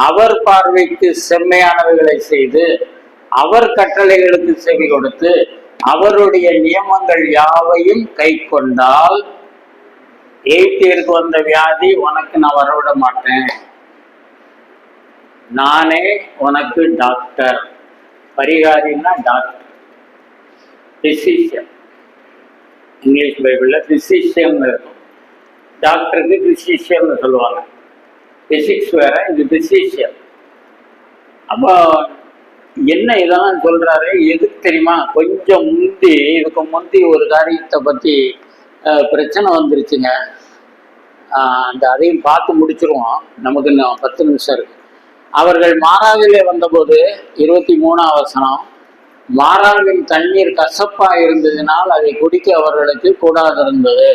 Speaker 1: அவர் பார்வைக்கு செம்மையானவைகளை செய்து அவர் கட்டளைகளுக்கு செவி கொடுத்து அவருடைய நியமங்கள் யாவையும் கை கொண்டால், எகிப்தியருக்கு வந்த வியாதி உனக்கு நான் வரவிட மாட்டேன். நானே உனக்கு டாக்டர். பரிகாரின்னா டாக்டர், பிசிஷியன். இங்கிலீஷ் பைபிள்ல பிசிஷியன் இருக்கும். டாக்டருக்கு பிசிஷியன் சொல்லுவாங்க. பிசிக்ஸ் வேற, இது பிசிஷியன். அப்போ என்ன இதெல்லாம் சொல்றாரு? எதுக்கு தெரியுமா? கொஞ்சம் இதுக்கு முந்தி ஒரு காரியத்தை பத்தி பிரச்சனை வந்துருச்சுங்க. அதையும் பார்த்து முடிச்சிருவோம், நமக்கு இன்னும் 10 நிமிஷம் இருக்கு. அவர்கள் மாறாவிலே வந்தபோது 23ஆம் வசனம், மாறாவின் தண்ணீர் கசப்பா இருந்ததினால் அதை குடிக்க அவர்களுக்கு கூடாதிருந்தது.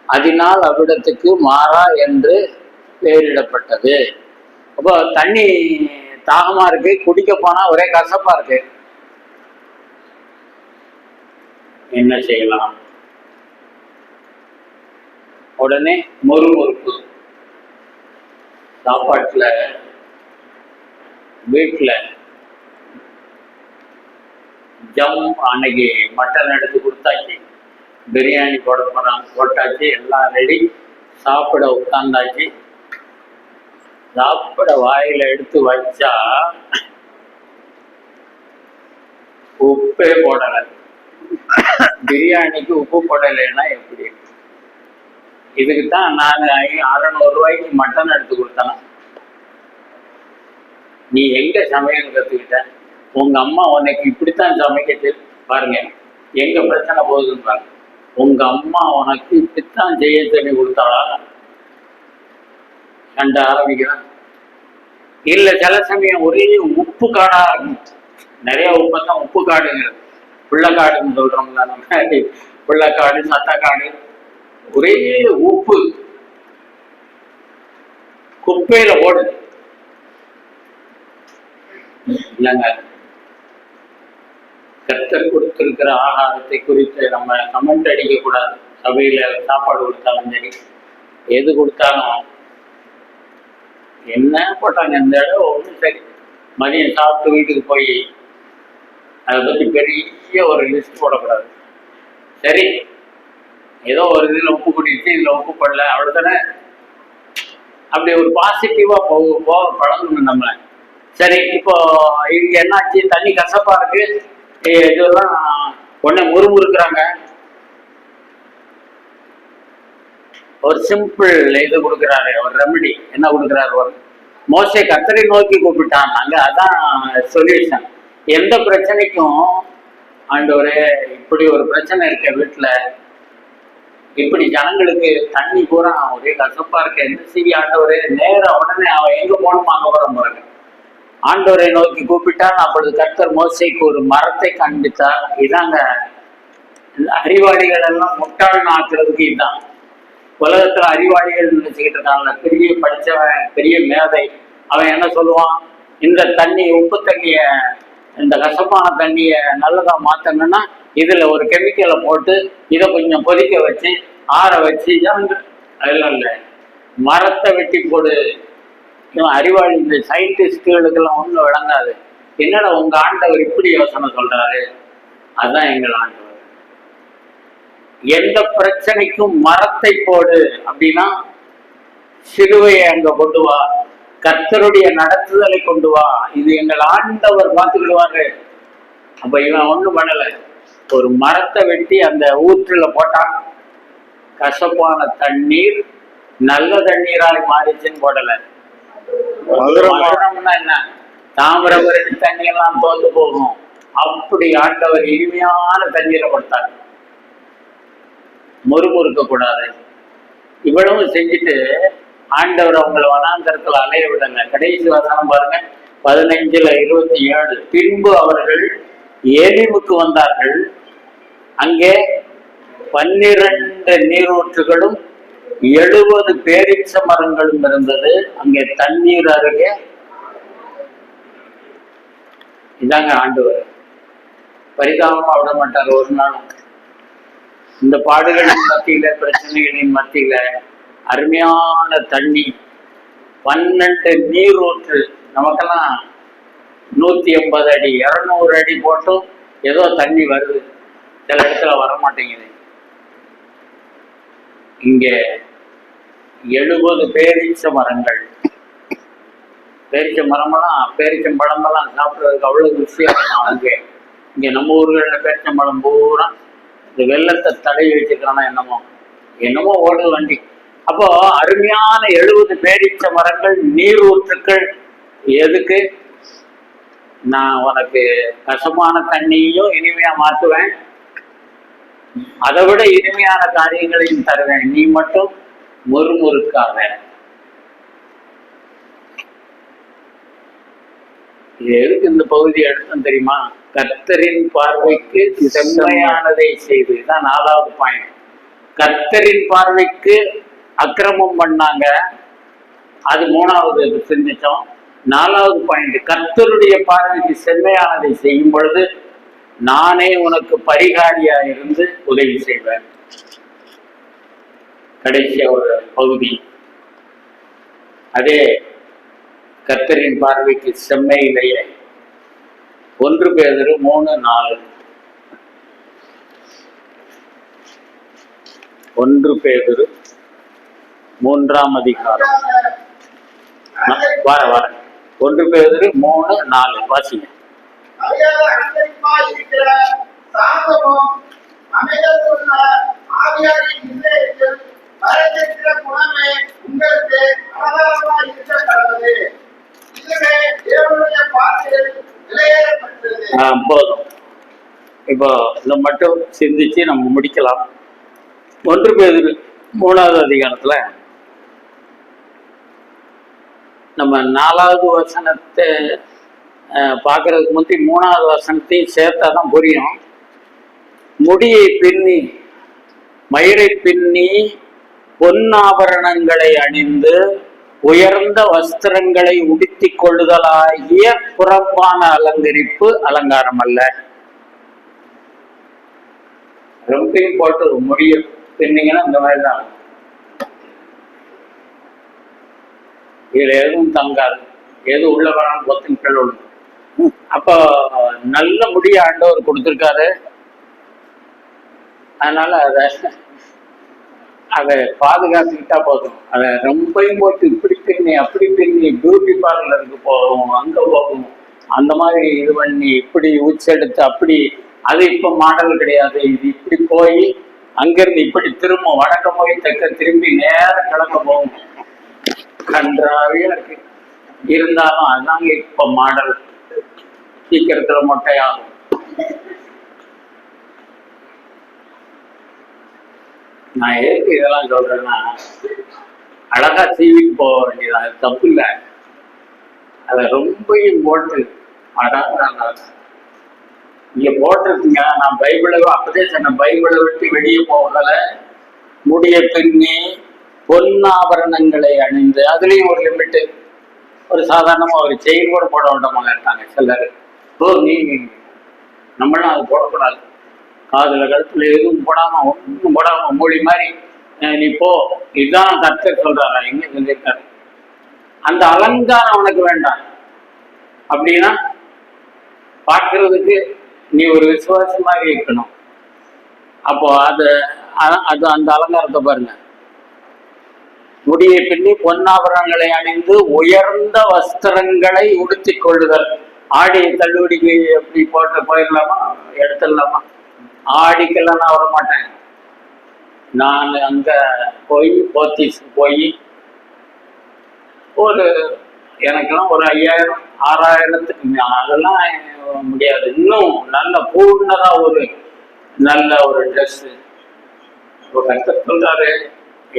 Speaker 1: அதனால் அவ்விடத்துக்கு மாறா என்று பெயரிடப்பட்டது. அப்போ தண்ணி தாகமா இருக்கு, குடிக்க போனா ஒரே கசப்பா இருக்கு, என்ன செய்யலாம்? உடனே முறுமுறுப்பு. சாப்பாட்டுல வீட்டுல அன்னைக்கு மட்டன் எடுத்து கொடுத்தாச்சு, பிரியாணி போட்டாச்சு, எல்லாம் ரெடி, சாப்பிட உட்கார்ந்தாச்சு. சாப்பிட வாயில எடுத்து வச்சா உப்பே போடலை. பிரியாணிக்கு உப்பு போடலைன்னா எப்படி? இதுக்குத்தான் நான் 600 ரூபாய்க்கு மட்டன் எடுத்து கொடுத்தேன். நீ எங்க சமையல் கத்துக்கிட்ட? உங்க அம்மா உனக்கு இப்படித்தான் சமைக்க பாருங்க, எங்க பிரச்சனை போகுதுன்னு பாருங்க. உங்க அம்மா உனக்கு இப்படித்தான் செய்ய சொல்லி கொடுத்தாளா? கண்ட ஆரம்பிக்கிறான். இல்ல சில சமயம் ஒரே உப்பு காடா இருக்கும். நிறைய உப்பத்தான் உப்பு காடுங்கிறது, புள்ளக்காடுன்னு சொல்றோம்ல நம்ம, புள்ளக்காடு, சத்தக்காடு, ஒரே உப்பு குப்பையில ஓடுது இல்லைங்க. கர்த்தர் கொடுத்திருக்கிற ஆகாரத்தை குறித்து நம்ம கமெண்ட் அடிக்க கூடாது. சபையில சாப்பாடு கொடுத்தாலும் சரி, எது கொடுத்தாலும் என்ன போட்டாங்க இந்த இடம் ஒன்றும் சரி, மதியம் சாப்பிட்டு வீட்டுக்கு போய் அதை பற்றி பெரிய ஒரு லிஸ்ட் போடக்கூடாது. சரி, ஏதோ ஒரு இதில் உப்பு குடிச்சு இதில் உப்பு படல, அவ்வளோதானே. அப்படி ஒரு பாசிட்டிவா போக பழங்கணும் நம்ம. சரி, இப்போ இங்க என்னாச்சு? தண்ணி கசப்பா இருக்கு, இதெல்லாம் உடனே முறுமுறுக்கிறாங்க. ஒரு சிம்பிள் இது கொடுக்குறாரு, ஒரு ரெமெடி. என்ன கொடுக்குறாரு? ஒரு மோசே கர்த்தரை நோக்கி கூப்பிட்டாங்க. அதான் சொல்யூஷன். எந்த பிரச்சனைக்கும் ஆண்டவரே இப்படி ஒரு பிரச்சனை இருக்க வீட்டுல, இப்படி ஜனங்களுக்கு தண்ணி பூரா ஒரே கசப்பா இருக்க, என்ன செய்ய ஆண்டவரே? நேரம் உடனே அவன் எங்க போகணுமோ அங்க போற பாருங்க. ஆண்டவரை நோக்கி கூப்பிட்டான். அப்பொழுது கர்த்தர் மோசேக்கு ஒரு மரத்தை காண்பித்தார். இதாங்க அறிவாளிகள் எல்லாம் முட்டாள் ஆக்குறதுக்கு இதுதான். உலகத்துல அறிவாளிகள் நினைச்சுக்கிட்டு இருக்காங்க, பெரிய படிச்சவன், பெரிய மேதை. அவன் என்ன சொல்லுவான்? இந்த தண்ணி, உப்பு தண்ணிய, இந்த கசப்பான தண்ணிய நல்லதா மாத்தணும்னா இதுல ஒரு கெமிக்கலை போட்டு இதை கொஞ்சம் கொதிக்க வச்சு ஆற வச்சு, அதெல்லாம் இல்லை, மரத்தை வெட்டி போடு. அறிவாளி இந்த சயின்டிஸ்டுகளுக்கெல்லாம் ஒன்றும் விளங்காது. என்னடா உங்க ஆண்டவர் இப்படி யோசனை சொல்றாரு? அதுதான் எங்கள் ஆண்டவர். எந்த பிரச்சனைக்கும் மரத்தை போடு அப்படின்னா, சிலுவையை அங்க கொண்டு வா, கர்த்தருடைய நடத்துதலை கொண்டு வா, இது எங்கள் ஆண்டவர் பார்த்துக்கிடுவாரு. அப்ப இவன் ஒண்ணும் பண்ணல, ஒரு மரத்தை வெட்டி அந்த ஊற்றுல போட்டான். கசப்பான தண்ணீர் நல்ல தண்ணீராய் மாறிச்சுன்னு போடல. என்ன, தாமிரபரணி தண்ணி எல்லாம் தோத்து போகும். அப்படி ஆண்டவர் இனிமையான தண்ணீரை கொடுத்தார். முறுமுறுக்க கூடாது. இவ்வளவு செஞ்சுட்டு ஆண்டவர் அவங்களை வனாந்தரத்தில் அலைய விடுங்க. கடைசி வசனம் பாருங்க, 15:27. பின்பு அவர்கள் ஏலிமுக்கு வந்தார்கள். அங்கே 12 நீரூற்றுகளும் 70 பேரீச்ச மரங்களும் இருந்தது. அங்கே தண்ணீர் அருகே. இதாங்க ஆண்டவர். பரிதாபமா விட மாட்டார் ஒரு நாளும். இந்த பாடுகளின் மத்தியில, பிரச்சனைகளின் மத்தியில அருமையான தண்ணி, 12 நீரூற்று. நமக்கெல்லாம் 180 அடி 200 அடி போட்டும் ஏதோ தண்ணி வருது, சில இடத்துல வரமாட்டேங்குது. இங்க 70 பேரீச்ச மரங்கள். பேரிச்ச மரமெல்லாம், பேரிச்சம்பழமெல்லாம் சாப்பிட்றதுக்கு அவ்வளவு ருசியா இருக்கும். இங்க நம்ம ஊர்களில் பேரிச்சம்பழம் பூரா இந்த வெள்ளத்தை தடவி வச்சுக்கிறானா என்னமோ ஓடுது வண்டி. அப்போ அருமையான 70 பேரீச்ச மரங்கள், நீரூற்றுக்கள். எதுக்கு? நான் உனக்கு கசப்பான தண்ணியையும் இனிமையா மாற்றுவேன், அதை விட இனிமையான காரியங்களையும் தருவேன், நீ மட்டும் முறுமுறுக்காத. இது எதுக்கு இந்த பகுதி எடுத்தோம் தெரியுமா? கர்த்தரின் பார்வைக்கு செம்மையானதை செய்து. இதுதான் 4வது பாயிண்ட். கர்த்தரின் பார்வைக்கு அக்கிரமம் பண்ணாங்க, அது 3வது சிந்திச்சோம். 4வது பாயிண்ட், கர்த்தருடைய பார்வைக்கு செம்மையானதை செய்யும் பொழுது நானே உனக்கு பரிகாரியா இருந்து உதவி செய்வேன். கடைசியா ஒரு பகுதி, அதே கர்த்தரின் பார்வைக்கு செம்மையிலேயே 1 பேதுரு 3:4. 1 பேதுரு 3ஆம் அதிகாரம். வர 1 பேதுரு 3:4 வாசிங்க.
Speaker 2: இருக்கிற சாந்தமும் அமைதலுள்ள ஆவியாரின் இதயத்தில் மறைந்திருக்கிற குணமே உங்களுக்கு ஆதாரமாய் இருக்க கடவுளே. இதுவே தேவனுடைய பார்வையில் விலையேறப்பட்டது.
Speaker 1: போதும். இப்போ இதை மட்டும் சிந்திச்சு நம்ம முடிக்கலாம். 1 பேதுரு 3ஆவது அதிகாரத்துல நம்ம 4வது வசனத்தை பார்க்கறதுக்கு முந்தி 3வது வசனத்தையும் சேர்த்தாதான் புரியும். முடியை பின்னி மயிரை பின்னி பொன்னாபரணங்களை அணிந்து உயர்ந்த வஸ்திரங்களை உடுத்திக் கொள்ளுதலாகிய புறம்பான அலங்கரிப்பு அலங்காரம் அல்ல. ரொம்பையும் போட்டு முடிய பின்னீங்கன்னா இந்த மாதிரி தான், இதுல எதுவும் தங்காது, எது உள்ள வேணாலும் பொத்தின் கீழ். அப்போ நல்ல முடிய ஆண்டவர் கொடுத்துருக்காரு. அதனால அதை பாதுகாத்துக்கிட்டா போதும். அதை ரொம்பையும் போட்டு இப்படி பின்னி அப்படி பின்னி பியூட்டி பார்லருக்கு போகும், அங்க போகும், அந்த மாதிரி இது பண்ணி இப்படி உச்செடுத்து அப்படி, அது இப்ப மாடல் கிடையாது. இது இப்படி போய் அங்கிருந்து இப்படி திரும்ப வடக்க போய் தெற்க திரும்பி நேர கிழக்க போகும். கன்றாவே இருக்கு. இருந்தாலும் அதுதாங்க இப்ப மாடல். சீக்கிரத்துல மொட்டையாகும். நான் எதுக்கு இதெல்லாம் சொல்றேன்னா, அழகா சீவிட்டு போக வேண்டியது, அது தப்பு இல்லை. அதை ரொம்பையும் போட்டு இங்க போட்டிருக்குங்க. நான் பைபிளை அப்பதே சொன்னேன், பைபிளை விட்டு வெளியே போகல. முடிய பின்னி பொன்னாபரணங்களை அணிந்து, அதுலயும் ஒரு லிமிட்டு. ஒரு சாதாரணமா ஒரு செயின் கூட போட விடாம இருக்காங்க சிலர். நீ நம்மளும் அது போடக்கூடாது. காதுல கழுத்துல எதுவும் போடாம ஒன்றும் போடாம மொழி மாதிரி நீ போ, இதுதான் கர்த்தர் சொல்றாரா? எங்க சொல்லியிருக்காரு? அந்த அலங்காரம் உனக்கு வேண்டாம். அப்படின்னா பார்க்கறதுக்கு நீ ஒரு விசுவாசி மாதிரி இருக்கணும். அப்போ அது அந்த அலங்காரத்தை பாருங்க. முடியை பின்னி பொன்னாபரணங்களை அணிந்து உயர்ந்த வஸ்திரங்களை உடுத்திக் கொள்ளுதல். ஆடி தள்ளுபடிக்கு எப்படி போட்டு போயிடலாமா, எடுத்துடலாமா? ஆடிக்கெல்லாம் நான் வரமாட்டேன். நான் அங்க போய் போத்தீஸ் போய் ஒரு எனக்கெல்லாம் ஒரு 5000 6000த்துக்கு அதெல்லாம் முடியாது. இன்னும் நல்ல பூர்ணதா ஒரு நல்ல ஒரு ட்ரெஸ்ஸு. ஒரு கருத்து சொல்றாரு,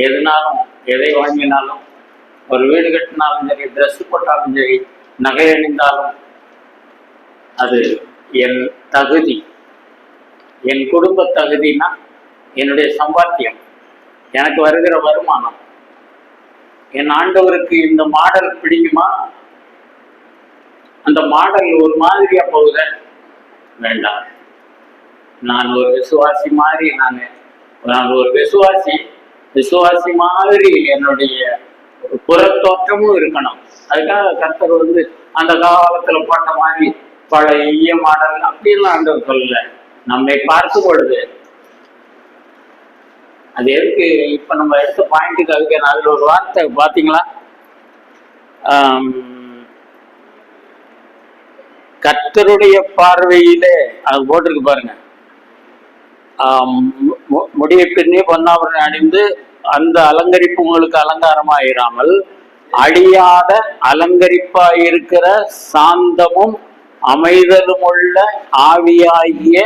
Speaker 1: எதுனாலும் எதை வாங்கினாலும், ஒரு வீடு கட்டினாலும் சரி, ட்ரெஸ் போட்டாலும் சரி, நகை அணிந்தாலும் அது என் தகுதி, என் குடும்ப தகுதினா என்னுடைய சம்பாத்தியம், எனக்கு வருகிற வருமானம். என் ஆண்டவருக்கு இந்த மாடல் பிடிக்குமா? அந்த மாடல் ஒரு மாதிரியா போகுத வேண்டாம். நான் ஒரு விசுவாசி மாதிரி, நான் ஒரு விசுவாசி மாதிரி என்னுடைய புறத்தோற்றமும் இருக்கணும். அதுக்காக கர்த்தர் அந்த காலத்துல போட்ட மாதிரி பழைய மாடல் அப்படின்லாம் ஆண்டவர் சொல்லல. நம்மை பார்த்து பொழுது அது எதுக்கு இப்ப நம்ம எடுத்த பாயிண்ட்டுக்கு அதுக்கு அதுல ஒரு வார்த்தை பாத்தீங்களா? கர்த்தருடைய பார்வையிலே அது போட்டிருக்கு பாருங்க. முடியை பின்னி பொன்னாபரணம் அணிந்து அந்த அலங்கரிப்பு உங்களுக்கு அலங்காரமாயிராமல் அழியாத அலங்கரிப்பாயிருக்கிற சாந்தமும் அமைதலும் உள்ள ஆவியாகிய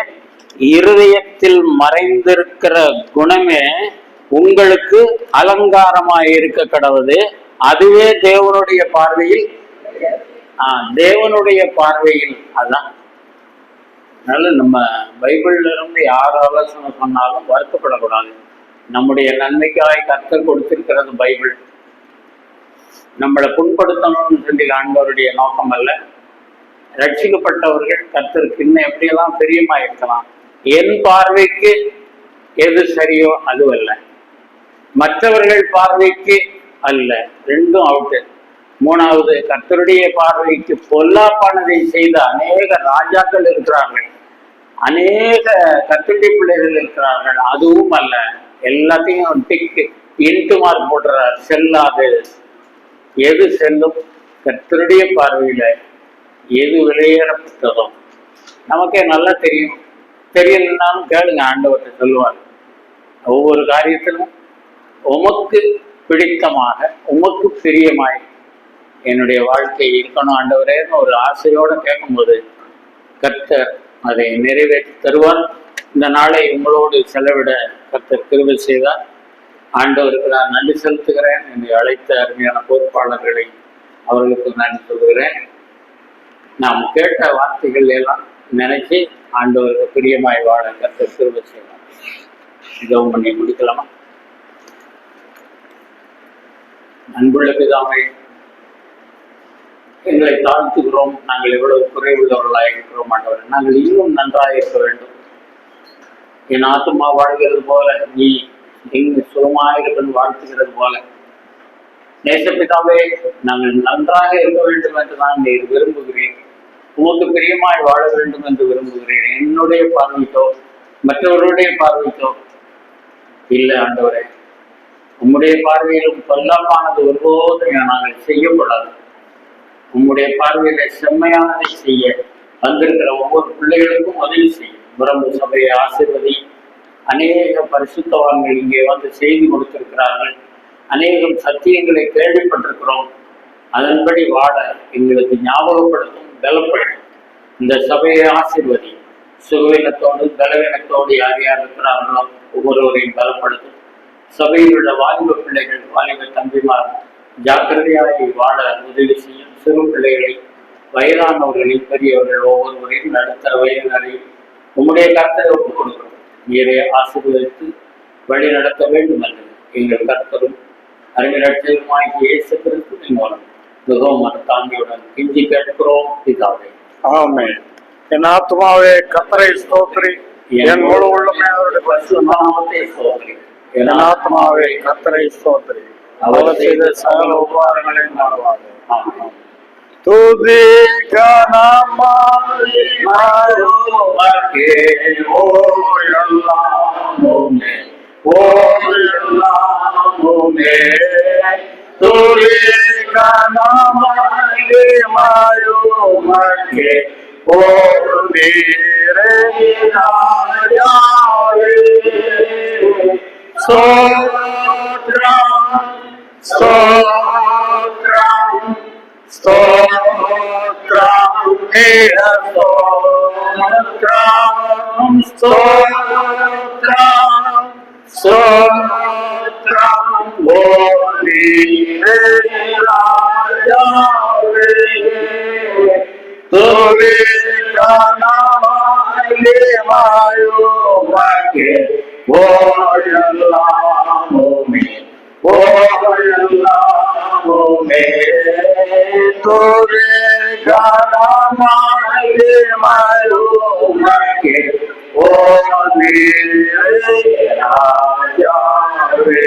Speaker 1: இருதயத்தில் மறைந்திருக்கிற குணமே உங்களுக்கு அலங்காரமாயிருக்க கடவுது. அதுவே தேவனுடைய பார்வையில் அதான். அதனால நம்ம பைபிள்ல இருந்து யார் ஆலோசனை சொன்னாலும் வருத்தப்படக்கூடாது. நம்முடைய நன்மைக்காய் கர்த்தர் கொடுத்திருக்கிறது பைபிள். நம்மளை புண்படுத்தணும்னு சொல்லி ஆண்டவருடைய நோக்கம் அல்ல. ரட்சிக்கப்பட்டவர்கள் கர்த்தருக்கு இன்னும் எப்படியெல்லாம் பிரியமா இருக்கலாம். என் பார்வைக்கு எது சரியோ அதுவல்ல, மற்றவர்கள் பார்வைக்கு அல்ல, ரெண்டும் அவுட்டு. மூணாவது, கர்த்தருடைய பார்வைக்கு பொல்லாப்பானதை செய்த அநேக ராஜாக்கள் இருக்கிறார்கள், அநேக கர்த்தருடைய பிள்ளைகள் இருக்கிறார்கள், அதுவும் அல்ல. எல்லாத்தையும் டிக்கு இன்ட்டு மார்க் போடுறார். செல்லாது. எது செல்லும்? கர்த்தருடைய பார்வையில எது விலையேறப்பட்டதோ. நமக்கே நல்லா தெரியும். தெரியலனாலும் கேளுங்க, ஆண்டவர்கிட்ட சொல்லுவார். ஒவ்வொரு காரியத்திலும் உமக்கு பிடித்தமாக, உமக்கு பிரியமாய் என்னுடைய வாழ்க்கை இருக்கணும் ஆண்டவரேன்னு ஒரு ஆசையோடு கேட்கும்போது கர்த்தர் அதை நிறைவேற்றி தருவார். இந்த நாளை உங்களோடு செலவிட கர்த்தர் கிருபை செய்தார். ஆண்டவருக்கு நான் நன்றி செலுத்துகிறேன். என்னை அழைத்த அருமையான பொறுப்பாளர்களை அவர்களுக்கு நன்றி சொல்கிறேன். நாம் கேட்ட வார்த்தைகள் எல்லாம் நினைச்சு ஆண்டவருக்கு பிரியமாய் வாழ கர்த்தர் கிருபை செய்வார். ஜெபம் பண்ணி முடிக்கலாமா? அன்புள்ள பிதாவே, எங்களை தாழ்த்துகிறோம். நாங்கள் எவ்வளவு குறைவுள்ளவர்களாக இருக்கிறோம் ஆண்டவர். நாங்கள் இன்னும் நன்றாக இருக்க வேண்டும். என் ஆத்துமா வாழ்கிறது போல நீ எங்கு சுகமாயிருப்பது வாழ்த்துகிறது போல, நேசப்பிதாவே, நாங்கள் நன்றாக இருக்க வேண்டும் என்று நான் நீர் விரும்புகிறேன். உமக்கு பிரியமாய் வாழ வேண்டும் என்று விரும்புகிறேன். என்னுடைய பார்வைக்கோ மற்றவர்களுடைய பார்வைக்கோ இல்லை ஆண்டவரே. உம்முடைய பார்வையிலும் பொல்லாப்பானது ஒருபோதும் நாங்கள் செய்யக்கூடாது. உம்முடைய பார்வையில செம்மையானதை செய்ய வந்திருக்கிற ஒவ்வொரு பிள்ளைகளுக்கும் உதவி செய்யும். பிரம்ம சபையை ஆசீர்வதி. அநேக பரிசுத்தவான்கள் இங்கே வந்து செய்தி கொடுத்திருக்கிறார்கள். அநேகம் சத்தியங்களை கேள்விப்பட்டிருக்கிறோம். அதன்படி வாழ எங்களுக்கு ஞாபகப்படுத்தும், பலப்படுத்தும். இந்த சபையை ஆசீர்வதி. சுகவீனத்தோடு பலவீனத்தோடு யார் யார் இருக்கிறார்களோ ஒவ்வொருவரையும் பலப்படுத்தும். சபையில் உள்ள வாலிப பிள்ளைகள், வாலிப தம்பிமார் ஜாக்கிரதையாகி வாழ உதவி செய்யும். சிறு பிள்ளைகளை, வயதானவர்களில் பெரியவர்கள் ஒவ்வொருவரையும் நடுத்தர வயதினரையும் உம்முடைய கர்த்தரை ஒப்புக் கொடுக்கிறோம். நீரை ஆசீர்வதித்து வழி நடத்த வேண்டும் என்று எங்கள் கர்த்தரும் அறிஞர்களுமாகிய இயேசு கிறிஸ்துவின் மூலம் மிகவும் தாங்கியுடன் கெஞ்சி கேட்கிறோம் பிதாவே.
Speaker 3: ஆமென். என் ஆத்துமாவே கர்த்தரை ஸ்தோத்திரி, என் முழு உள்ளமே அவருடைய பரிசுத்த நாமத்தை ஸ்தோத்திரி. என் ஆத்துமாவே கர்த்தரை ஸ்தோத்திரி, அவர் செய்த சகல உபகாரங்களை மறவாதே. துதி கனமாய் மறுமக்கே ஓயல்லாமுமே ஓயல்லாமுமே துதி கனமாய் மறுமக்கே ஓமேரே ராஜாவே ஸ்தோத்ரம் ஸ்தோத்ரம் ஸ்தோத்ரம் ஸ்தோத்ரம் ஸ்தோத்ரம் ஸ்தோத்ரம் ஓமேரே ராஜாவே துதி கனமாய் மறுமக்கே ஓயல்லாமுமே ஓயல்லாமுமே துதி கனமாய் மறுமக்கே ஓமேரே ராஜாவே.